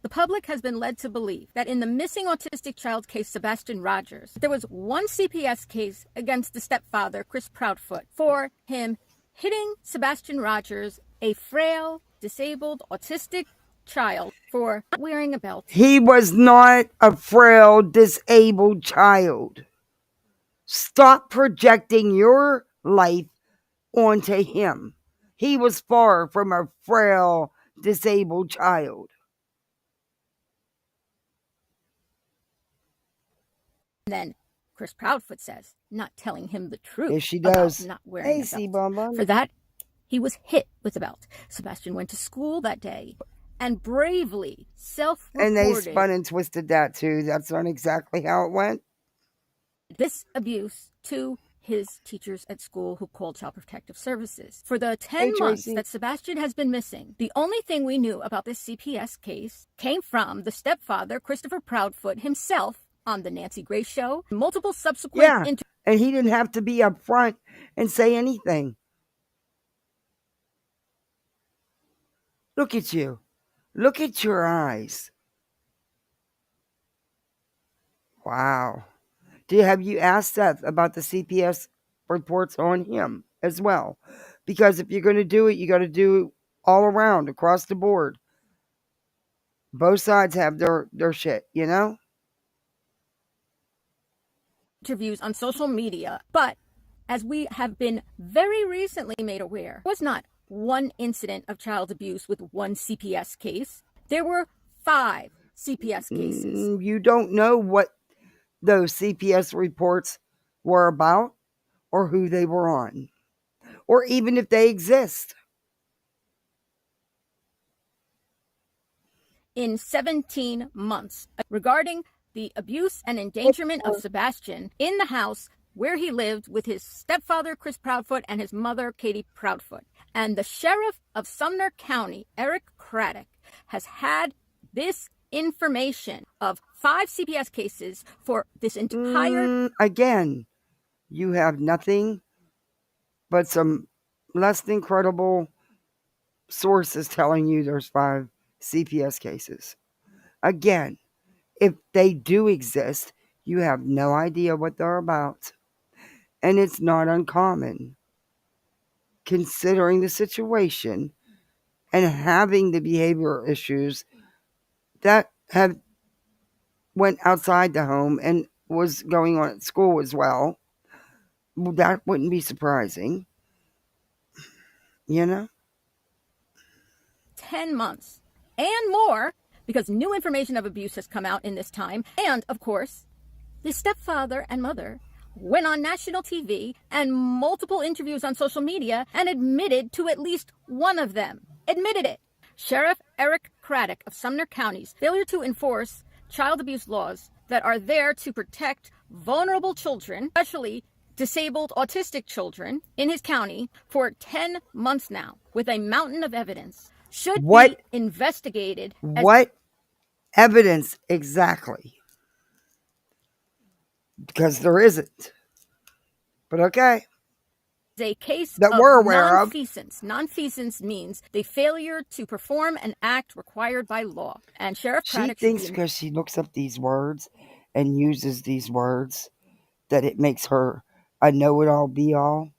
The public has been led to believe that in the missing autistic child case, Sebastian Rogers, there was one CPS case against the stepfather, Chris Proudfoot, for him hitting Sebastian Rogers, a frail, disabled, autistic child for not wearing a belt. He was not a frail, disabled child. Stop projecting your life onto him. He was far from a frail, disabled child. And then Chris Proudfoot says, not telling him the truth Yes, she about does. not wearing Hey, a belt. C-Bum. For that, he was hit with a belt. Sebastian went to school that day and bravely self-reported. And they spun and twisted that too. That's not exactly how it went. This abuse to his teachers at school who called Child Protective Services. For the 10 months that Sebastian has been missing, the only thing we knew about this CPS case came from the stepfather, Christopher Proudfoot, himself on the Nancy Grace Show, multiple subsequent and he didn't have to be up front and say anything. Look at you. Look at your eyes. Wow. Have you asked Seth about the CPS reports on him as well? Because if you're going to do it, you got to do it all around, across the board. Both sides have their shit, you know? Interviews on social media, but as we have been very recently made aware, was not one incident of child abuse with one CPS case. There were 5 CPS cases. You don't know what those CPS reports were about or who they were on, or even if they exist. In 17 months regarding the abuse and endangerment of Sebastian in the house where he lived with his stepfather, Chris Proudfoot, and his mother, Katie Proudfoot. And the sheriff of Sumner County, Eric Craddock, has had this information of 5 CPS cases for this entire... Again, you have nothing but some less than credible sources telling you there's 5 CPS cases. Again, if they do exist, you have no idea what they're about. And it's not uncommon, considering the situation and having the behavioral issues that have went outside the home and was going on at school as well. That wouldn't be surprising, you know? 10 months and more, because new information of abuse has come out in this time. And, of course, the stepfather and mother went on national TV and multiple interviews on social media and admitted to at least one of them. Admitted it. Sheriff Eric Craddock of Sumner County's failure to enforce child abuse laws that are there to protect vulnerable children, especially disabled autistic children, in his county for 10 months now, with a mountain of evidence, should be investigated. What evidence exactly? Because there isn't. But okay. A case that of we're aware of. Nonfeasance means the failure to perform an act required by law. And Sheriff Craddock, she thinks because she looks up these words and uses these words that it makes her a know-it-all, be-all.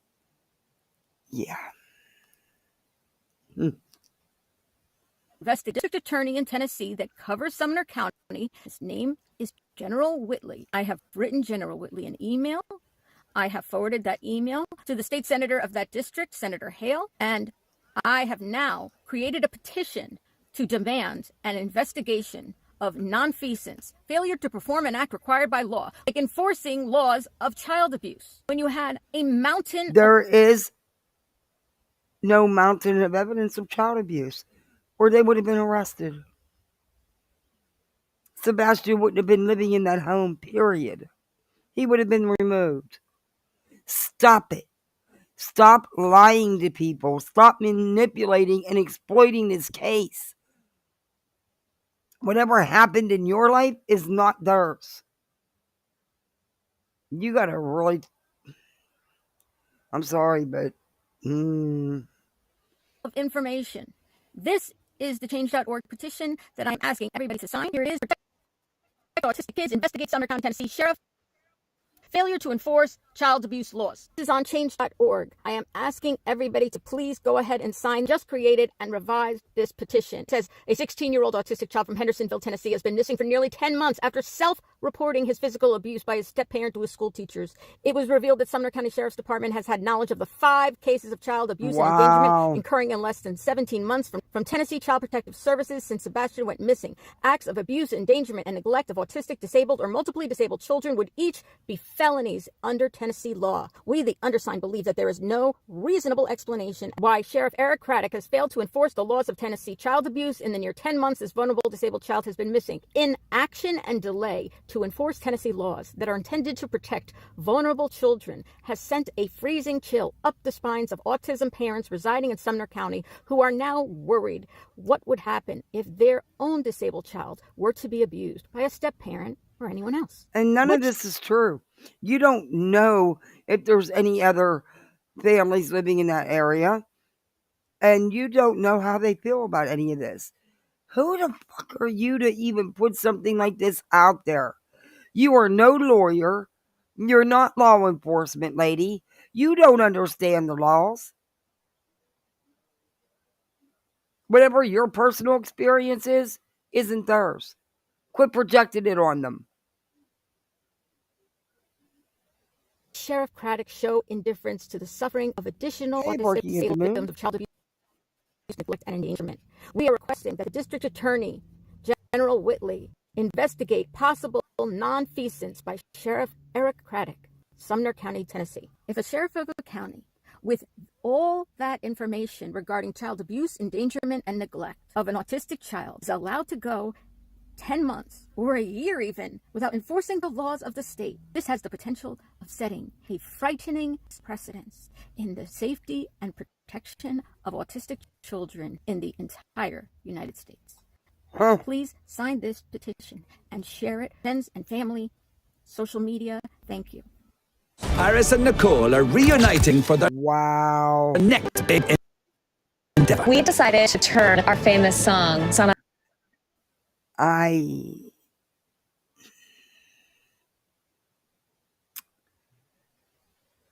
Yeah. District attorney in Tennessee that covers Sumner County. His name is General Whitley. I have written General Whitley an email. I have forwarded that email to the state senator of that district, Senator Hale, and I have now created a petition to demand an investigation of nonfeasance, failure to perform an act required by law, like enforcing laws of child abuse. When you had a mountain... There is no mountain of evidence of child abuse, or they would have been arrested. Sebastian wouldn't have been living in that home, period. He would have been removed. Stop it. Stop lying to people. Stop manipulating and exploiting this case. Whatever happened in your life is not theirs. You gotta really... I'm sorry, but... of information. This is the Change.org petition that I'm asking everybody to sign. Here it is. Protect autistic kids. Investigate Sumner County, Tennessee Sheriff. Failure to enforce child abuse laws. This is on change.org. I am asking everybody to please go ahead and sign. Just created and revised this petition. It says a 16-year-old autistic child from Hendersonville, Tennessee has been missing for nearly 10 months after self-reporting his physical abuse by his step-parent to his school teachers. It was revealed that Sumner County Sheriff's Department has had knowledge of the 5 cases of child abuse and endangerment occurring in less than 17 months from Tennessee Child Protective Services since Sebastian went missing. Acts of abuse, endangerment, and neglect of autistic, disabled, or multiply disabled children would each be felonies under Tennessee law. We, the undersigned, believe that there is no reasonable explanation why Sheriff Eric Craddock has failed to enforce the laws of Tennessee child abuse in the near 10 months this vulnerable disabled child has been missing. Inaction and delay to enforce Tennessee laws that are intended to protect vulnerable children has sent a freezing chill up the spines of autism parents residing in Sumner County who are now worried what would happen if their own disabled child were to be abused by a step-parent or anyone else. And none of this is true. You don't know if there's any other families living in that area. And you don't know how they feel about any of this. Who the fuck are you to even put something like this out there? You are no lawyer. You're not law enforcement, lady. You don't understand the laws. Whatever your personal experience is, isn't theirs. Quit projecting it on them. Sheriff Craddock show indifference to the suffering of additional autistic disabled victims of child abuse, neglect, and endangerment. We are requesting that the District Attorney General Whitley investigate possible nonfeasance by Sheriff Eric Craddock, Sumner County, Tennessee. If a sheriff of a county with all that information regarding child abuse, endangerment, and neglect of an autistic child is allowed to go 10 months or a year even without enforcing the laws of the state, this has the potential of setting a frightening precedence in the safety and protection of autistic children in the entire United States. Please sign this petition and share it, friends and family, social media. Thank you. Paris and Nicole are reuniting for their next big endeavor. We decided to turn our famous song,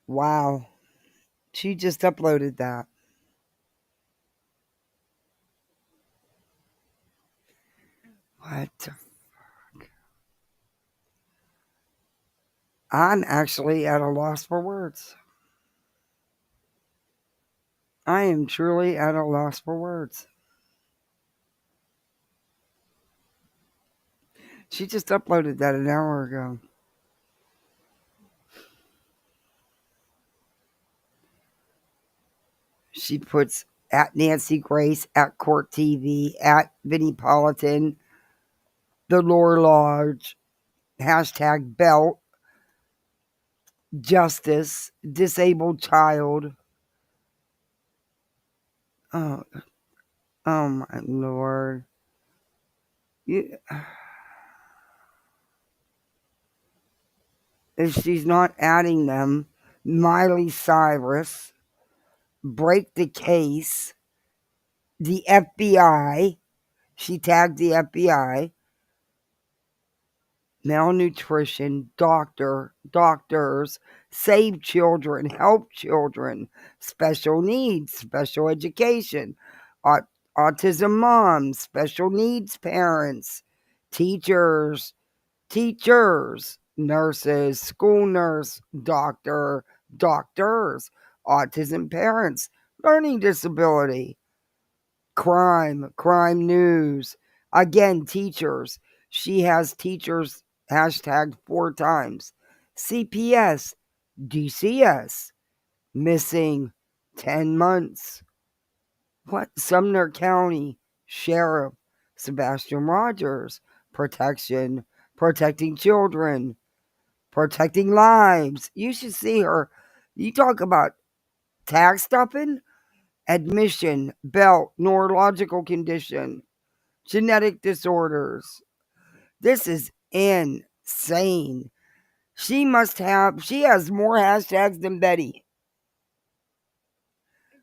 Wow. She just uploaded that. What the fuck? I'm actually at a loss for words. I am truly at a loss for words. She just uploaded that an hour ago. She puts at Nancy Grace, at Court TV, at Vinnie Politan, the Lore Lodge, hashtag belt, justice, disabled child. Oh my Lord. If she's not adding them, Miley Cyrus, break the case, the FBI, she tagged the FBI, malnutrition, doctors, save children, help children, special needs, special education, autism moms, special needs parents, teachers, nurses, school nurse, doctors, autism parents, learning disability, crime news, again, teachers. She has teachers hashtagged 4 times. CPS, DCS, missing 10 months. What? Sumner County Sheriff Sebastian Rogers, protecting children, protecting lives. You should see her. You talk about tag stuffing, admission, belt, neurological condition, genetic disorders. This is insane. She has more hashtags than Betty.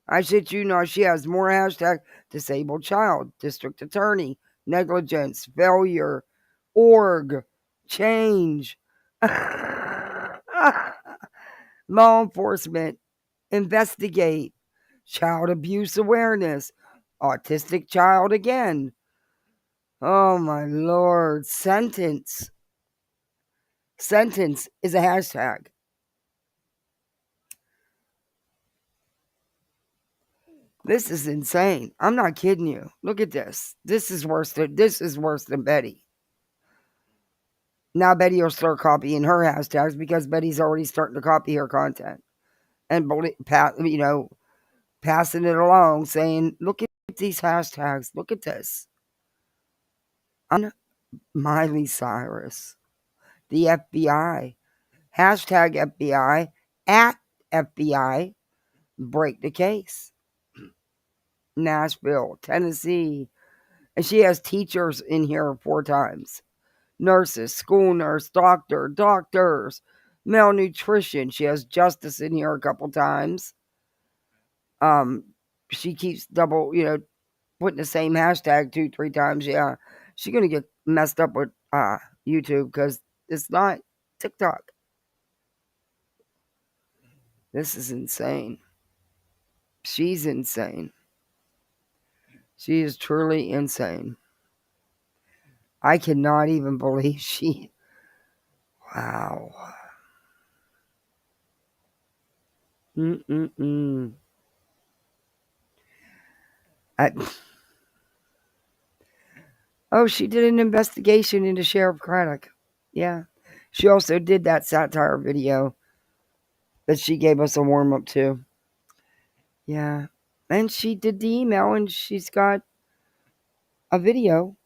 I shit you not, she has more hashtags: disabled child, district attorney, negligence, failure, org, change. Law enforcement, investigate. Child abuse awareness. Autistic child again. Oh my lord. Sentence. Sentence is a hashtag. This is insane. I'm not kidding you. Look at this. This is worse than Betty. Now Betty will start copying her hashtags because Betty's already starting to copy her content and passing it along, saying, "Look at these hashtags. Look at this." I'm Miley Cyrus, the FBI, hashtag FBI at FBI. Break the case. Nashville, Tennessee, and she has teachers in here 4 times. Nurses, school nurse, doctors, malnutrition. She has justice in here a couple times. She keeps putting the same hashtag 2-3 times. Yeah, she's gonna get messed up with YouTube because it's not TikTok. This is insane. She's insane. She is truly insane. I cannot even believe she. Wow. Oh, she did an investigation into Sheriff Craddock. Yeah. She also did that satire video that she gave us a warm up to. Yeah. And she did the email, and she's got a video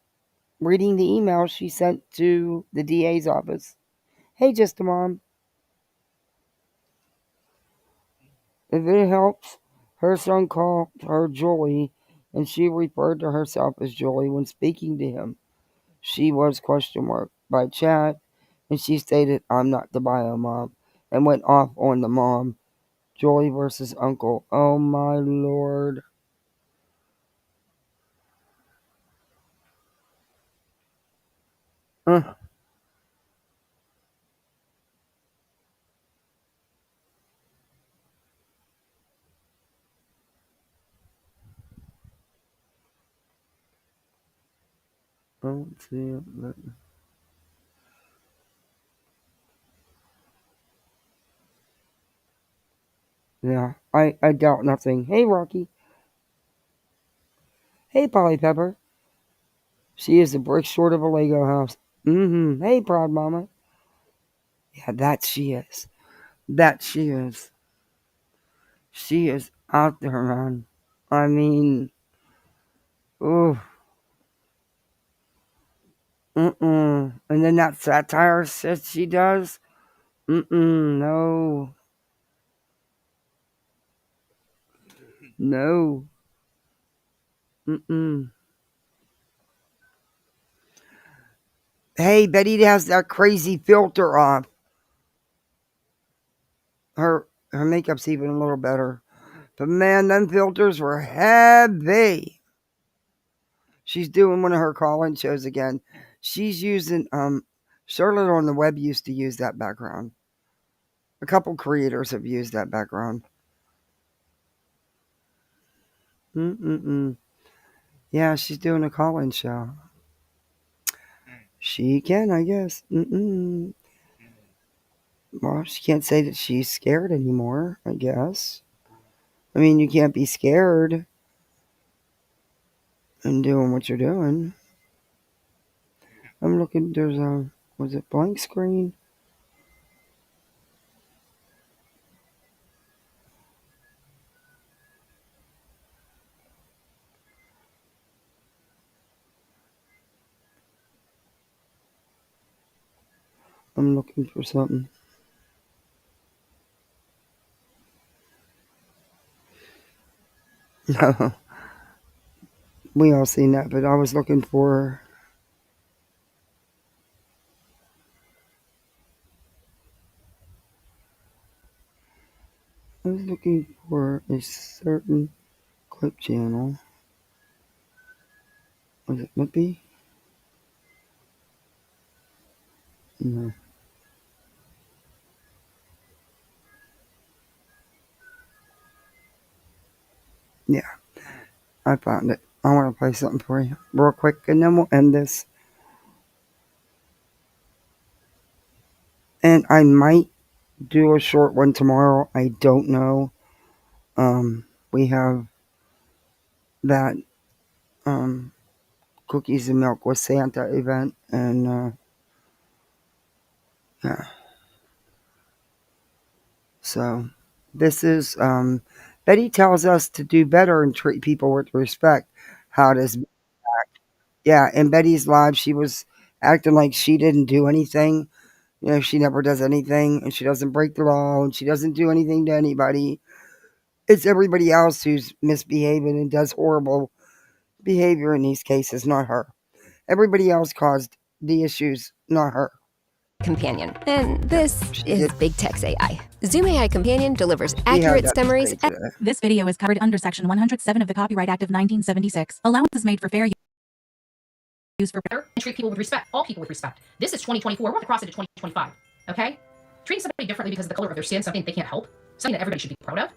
reading the email she sent to the DA's office. Hey, just a mom. If it helps, her son called her Julie, and she referred to herself as Julie when speaking to him. She was ? By chat, and she stated, "I'm not the bio mom," and went off on the mom. Julie versus uncle. Oh my lord. Uh. Don't see it, but... Yeah, I doubt nothing. Hey, Rocky. Hey, Polly Pepper. She is a brick short of a Lego house. Hey, Proud Mama. Yeah, that she is. That she is. She is out there, man. I mean, ooh. And then that satire shit she does. No. No. Hey, Betty has that crazy filter off. Her makeup's even a little better. But man, them filters were heavy. She's doing one of her call-in shows again. She's using Charlotte on the Web used to use that background. A couple creators have used that background. Yeah, she's doing a call-in show. She can, I guess. Well, she can't say that she's scared anymore, I guess. I mean, you can't be scared and doing what you're doing. I'm looking, there's was it blank screen? I'm looking for something. No. We all seen that, but I was looking for... a certain clip channel. Was it Lippy? No. Yeah, I found it. I want to play something for you real quick, and then we'll end this. And I might do a short one tomorrow. I don't know. We have that cookies and milk with Santa event, and yeah. So this is Betty tells us to do better and treat people with respect. How does Yeah, in Betty's live she was acting like she didn't do anything. You know, she never does anything and she doesn't break the law and she doesn't do anything to anybody. It's everybody else who's misbehaving and does horrible behavior in these cases, not her. Everybody else caused the issues, not her. Companion. And this She is did. Big Text AI. Zoom AI Companion delivers We had accurate that summaries. today. This video is covered under Section 107 of the Copyright Act of 1976. Allowance is made for fair use for and treat people with respect, all people with respect. This is 2024. We're going to cross into 2025. Okay? Treating somebody differently because of the color of their skin, something they can't help, something that everybody should be proud of,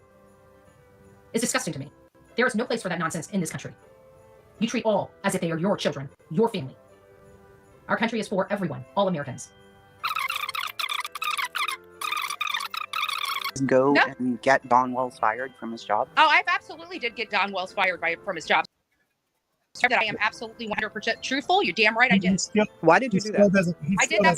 is disgusting to me. There is no place for that nonsense in this country. You treat all as if they are your children, your family. Our country is for everyone, all Americans. Go and get Don Wells fired from his job? Oh, I've absolutely did get Don Wells fired from his job. That I am absolutely 100% truthful. You're damn right I did. Why did you do that? I did that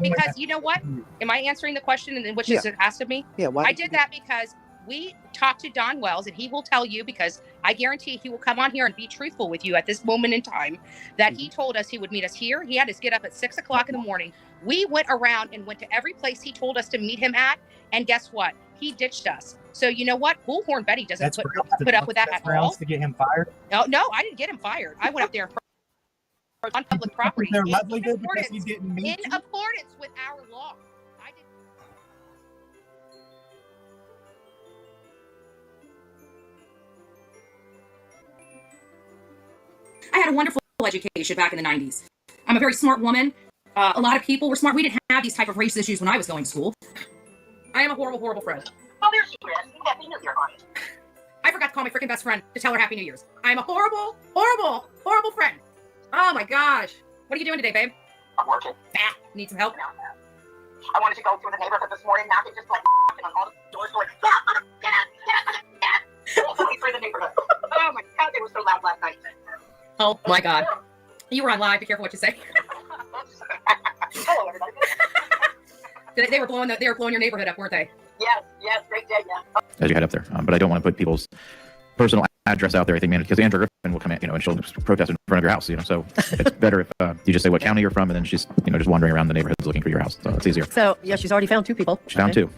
because you know what? Am I answering the question and which is asked of me? Yeah. Why I did that because we talked to Don Wells and he will tell you, because I guarantee he will come on here and be truthful with you at this moment in time, that he told us he would meet us here. He had us get up at 6 o'clock in the morning. We went around and went to every place he told us to meet him at. And guess what? He ditched us. So you know what? Bullhorn Betty doesn't put up with that at all. To get him fired? No, I didn't get him fired. I went up there on public property Their livelihood because he didn't meet in accordance with our law. I had a wonderful education back in the 90s. I'm a very smart woman. A lot of people were smart. We didn't have these type of race issues when I was going to school. I am a horrible, horrible friend. Oh, there she is. Happy New Year, honey. I forgot to call my freaking best friend to tell her Happy New Year's. I'm a horrible, horrible, horrible friend. Oh my gosh. What are you doing today, babe? I'm working. Need some help? I wanted to go through the neighborhood this morning, knocking just like knocking on all the doors, going, get out. Through the neighborhood. Oh my God, they were so loud last night. Oh my God. You were on live. Be careful what you say. Hello, everybody. They were blowing your neighborhood up, weren't they? Yes, great day, yeah. As you head up there. But I don't want to put people's personal address out there. I think, man, because Andrew Griffin will come in, and she'll protest in front of your house, So it's better if you just say what county you're from, and then she's, just wandering around the neighborhoods looking for your house. So it's easier. So, yeah, she's already found 2 people. She found 2.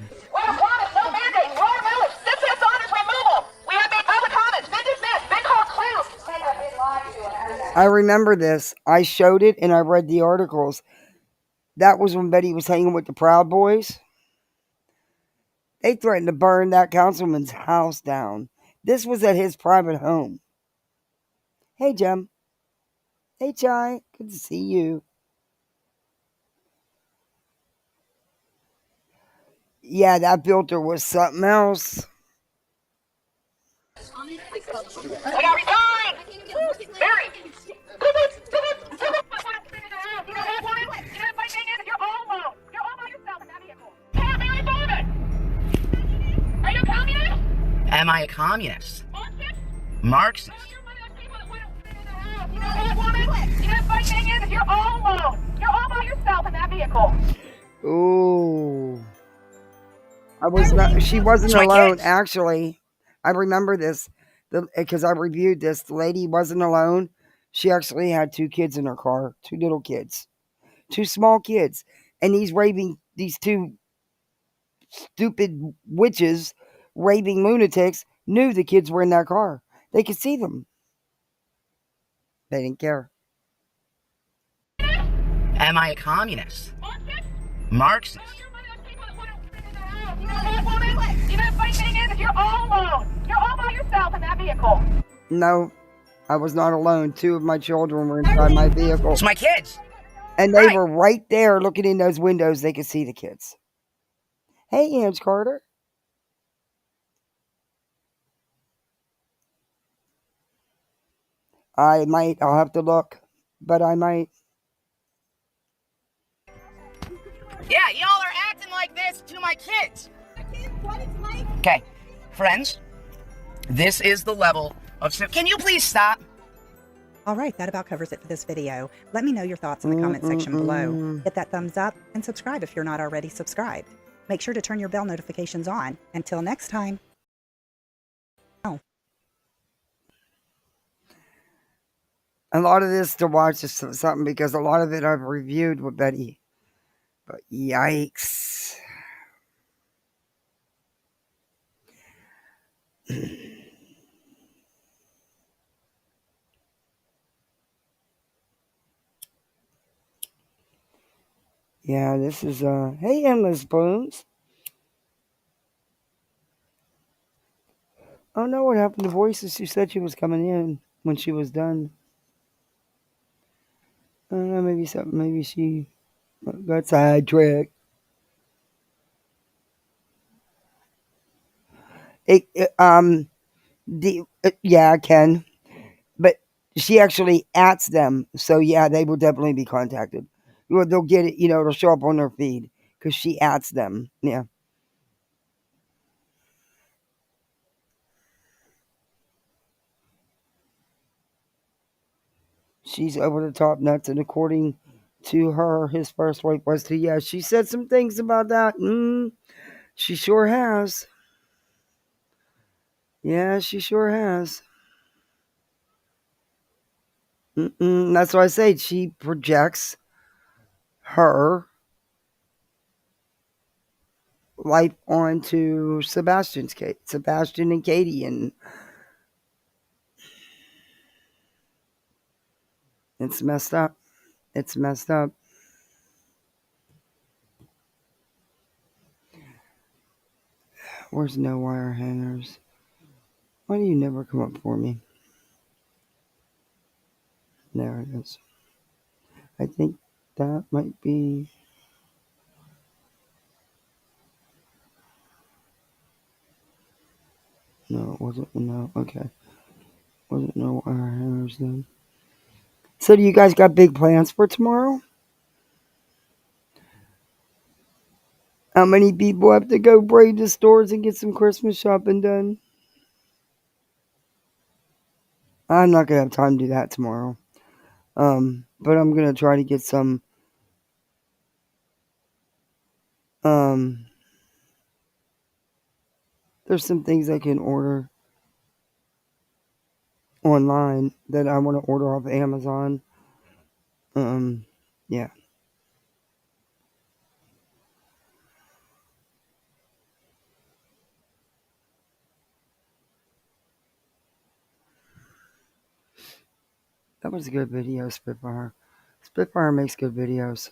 I remember this. I showed it and I read the articles. That was when Betty was hanging with the Proud Boys. They threatened to burn that councilman's house down. This was at his private home. Hey, Jem. Hey, Chai. Good to see you. Yeah, that builder was something else. We got resigned! Barry! You're all alone. You're all by yourself in that vehicle. Can't be reformed! Are you a communist? Am I a communist? Marxist? You're all alone. You're all by yourself in that vehicle. Ooh. She wasn't alone, actually. I remember this because I reviewed this. The lady wasn't alone. She actually had 2 kids in her car, 2 little kids, 2 small kids. And these 2 stupid witches, raving lunatics, knew the kids were in that car. They could see them. They didn't care. Am I a communist? Marxist? You're all alone. You're all by yourself in that vehicle. No, I was not alone. 2 of my children were inside my vehicle. It's my kids. And they were right there looking in those windows. They could see the kids. Hey, Ange Carter. I might. I'll have to look, but I might. Yeah, y'all are acting like this to my kids. Okay, friends, this is the level of... Can you please stop? All right, that about covers it for this video. Let me know your thoughts in the comment section below. Hit that thumbs up and subscribe if you're not already subscribed. Make sure to turn your bell notifications on. Until next time. Oh. A lot of this to watch is something because a lot of it I've reviewed with Betty. But yikes. Yeah, this is hey, Endless Balloons. I don't know what happened to Voices. She said she was coming in when she was done. I don't know, maybe she got sidetracked. Yeah, I can. But she actually ats them. So yeah, they will definitely be contacted. Well, they'll get it, it'll show up on their feed because she ats them. Yeah. She's over the top nuts, and according to her, his first wife was to, yeah, she said some things about that. She sure has. Yeah, she sure has. That's why I say she projects her life onto Sebastian and Katie, and it's messed up. It's messed up. Where's no wire hangers? Why do you never come up for me? There it is. I think that might be. No, it wasn't. No, okay. Wasn't no wire hangers then. So, do you guys got big plans for tomorrow? How many people have to go brave the stores and get some Christmas shopping done? I'm not gonna have time to do that tomorrow. But I'm gonna try to get some. There's some things I can order online that I want to order off Amazon. Yeah. That was a good video, Spitfire. Spitfire makes good videos.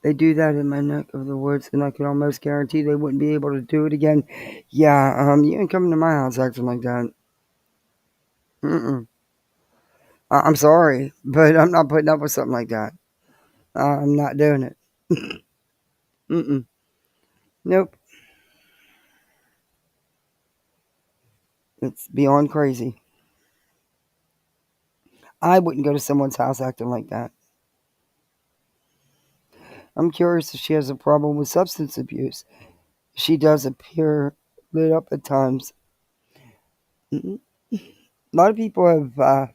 They do that in my neck of the woods, and I can almost guarantee they wouldn't be able to do it again. Yeah, you ain't coming to my house acting like that. I'm sorry, but I'm not putting up with something like that. I'm not doing it. Nope. It's beyond crazy. I wouldn't go to someone's house acting like that. I'm curious if she has a problem with substance abuse. She does appear lit up at times. A lot of people have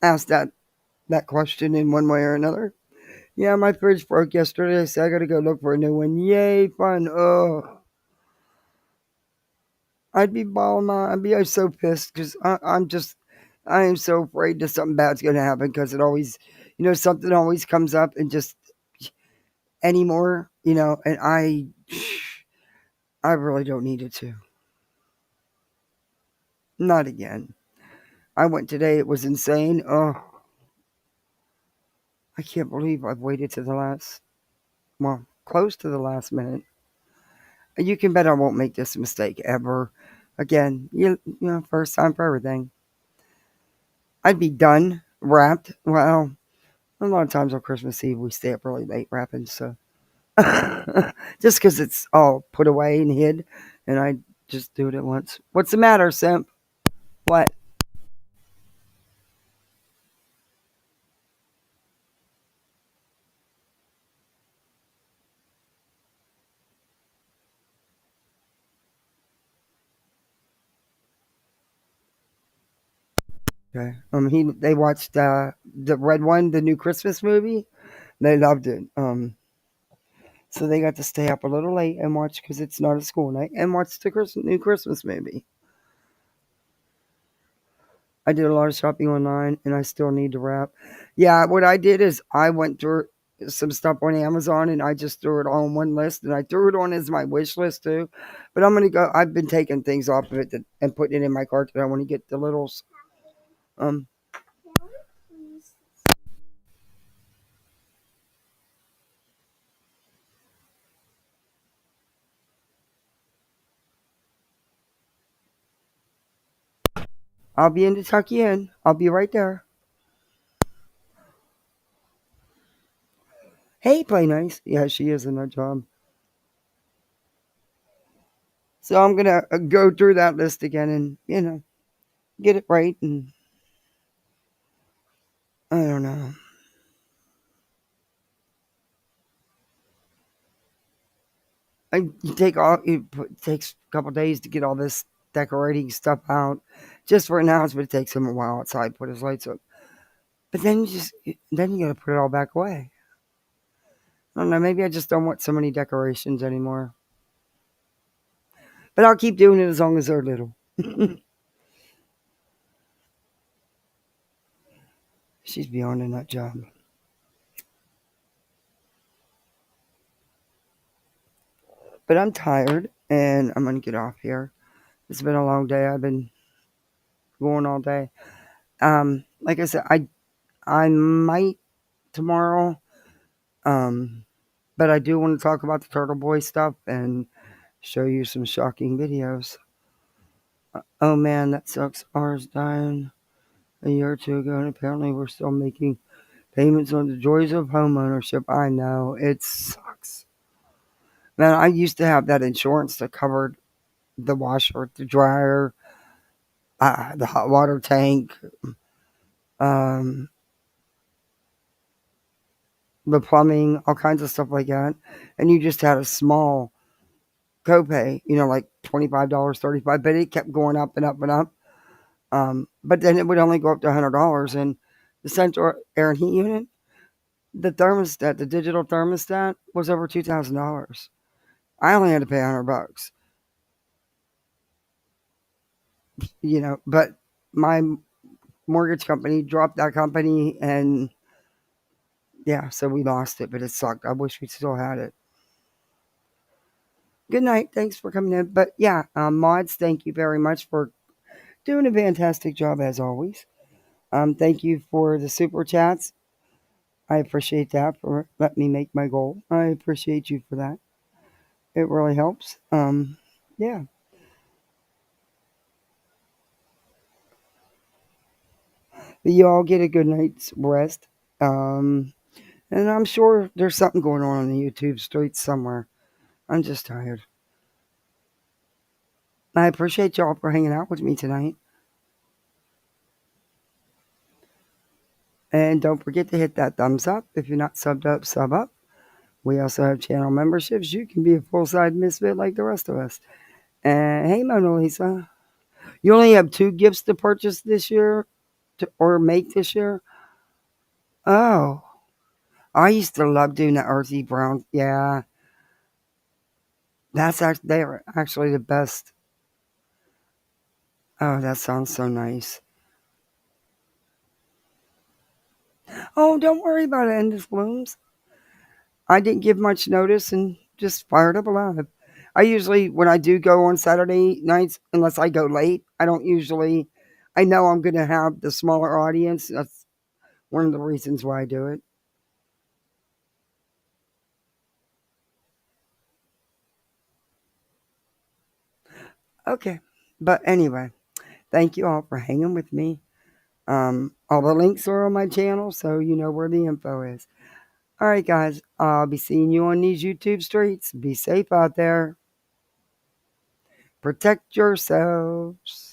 asked that question in one way or another. Yeah, my fridge broke yesterday, so I gotta go look for a new one. Yay, fun. Oh. I'd be so pissed because I am so afraid that something bad's gonna happen because it always, something always comes up and just anymore, and I really don't need it to. Not again. I went today, it was insane. Oh, I can't believe I've waited to close to the last minute. You can bet I won't make this mistake ever again. First time for everything. I'd be done, wrapped. Well, a lot of times on Christmas Eve we stay up really late wrapping, so just because it's all put away and hid, and I Just do it at once. What's the matter, Simp? What? Okay. They watched the red one, the new Christmas movie. They loved it. So they got to stay up a little late and watch because it's not a school night and watch the new Christmas movie. I did a lot of shopping online and I still need to wrap. Yeah, what I did is I went through some stuff on Amazon and I just threw it all on one list and I threw it on as my wish list too. But I'm gonna go. I've been taking things off of it and putting it in my cart that I want to get the littles. I'll be in to tuck you in. I'll be right there. Hey, Play Nice. Yeah, she is in her job. So I'm going to go through that list again and, get it right. And I don't know. It takes a couple days to get all this decorating stuff out. Just for an hour, but it takes him a while outside, put his lights up. But then you got to put it all back away. I don't know. Maybe I just don't want so many decorations anymore. But I'll keep doing it as long as they're little. She's beyond a nut job. But I'm tired and I'm going to get off here. It's been a long day. I've been going all day. Like I said, I might tomorrow. But I do want to talk about the Turtle Boy stuff and show you some shocking videos. Oh man, that sucks. Ours died a year or two ago, and apparently we're still making payments on the joys of homeownership. I know, it sucks. Man, I used to have that insurance that covered the washer, the dryer, the hot water tank, the plumbing, all kinds of stuff like that. And you just had a small copay, like $25, $35, but it kept going up and up and up. But then it would only go up to $100. And the central air and heat unit, the thermostat, the digital thermostat was over $2,000. I only had to pay $100. But my mortgage company dropped that company and yeah, so we lost it, but it sucked. I wish we still had it. Good night. Thanks for coming in. But yeah, mods, thank you very much for doing a fantastic job as always. Thank you for the super chats. I appreciate that for letting me make my goal. I appreciate you for that. It really helps. Yeah. But you all get a good night's rest. And I'm sure there's something going on the YouTube streets somewhere. I'm just tired. I appreciate y'all for hanging out with me tonight. And don't forget to hit that thumbs up. If you're not subbed up, sub up. We also have channel memberships. You can be a full-side misfit like the rest of us. And hey, Mona Lisa. You only have 2 gifts to purchase this year or make this year? Oh. I used to love doing the earthy brown. Yeah. They're actually the best. Oh, that sounds so nice. Oh, don't worry about it, Endless Blooms. I didn't give much notice and just fired up alive. I usually, when I do go on Saturday nights, unless I go late, I know I'm going to have the smaller audience. That's one of the reasons why I do it. Okay. But anyway, thank you all for hanging with me. All the links are on my channel, so you know where the info is. All right, guys. I'll be seeing you on these YouTube streets. Be safe out there. Protect yourselves.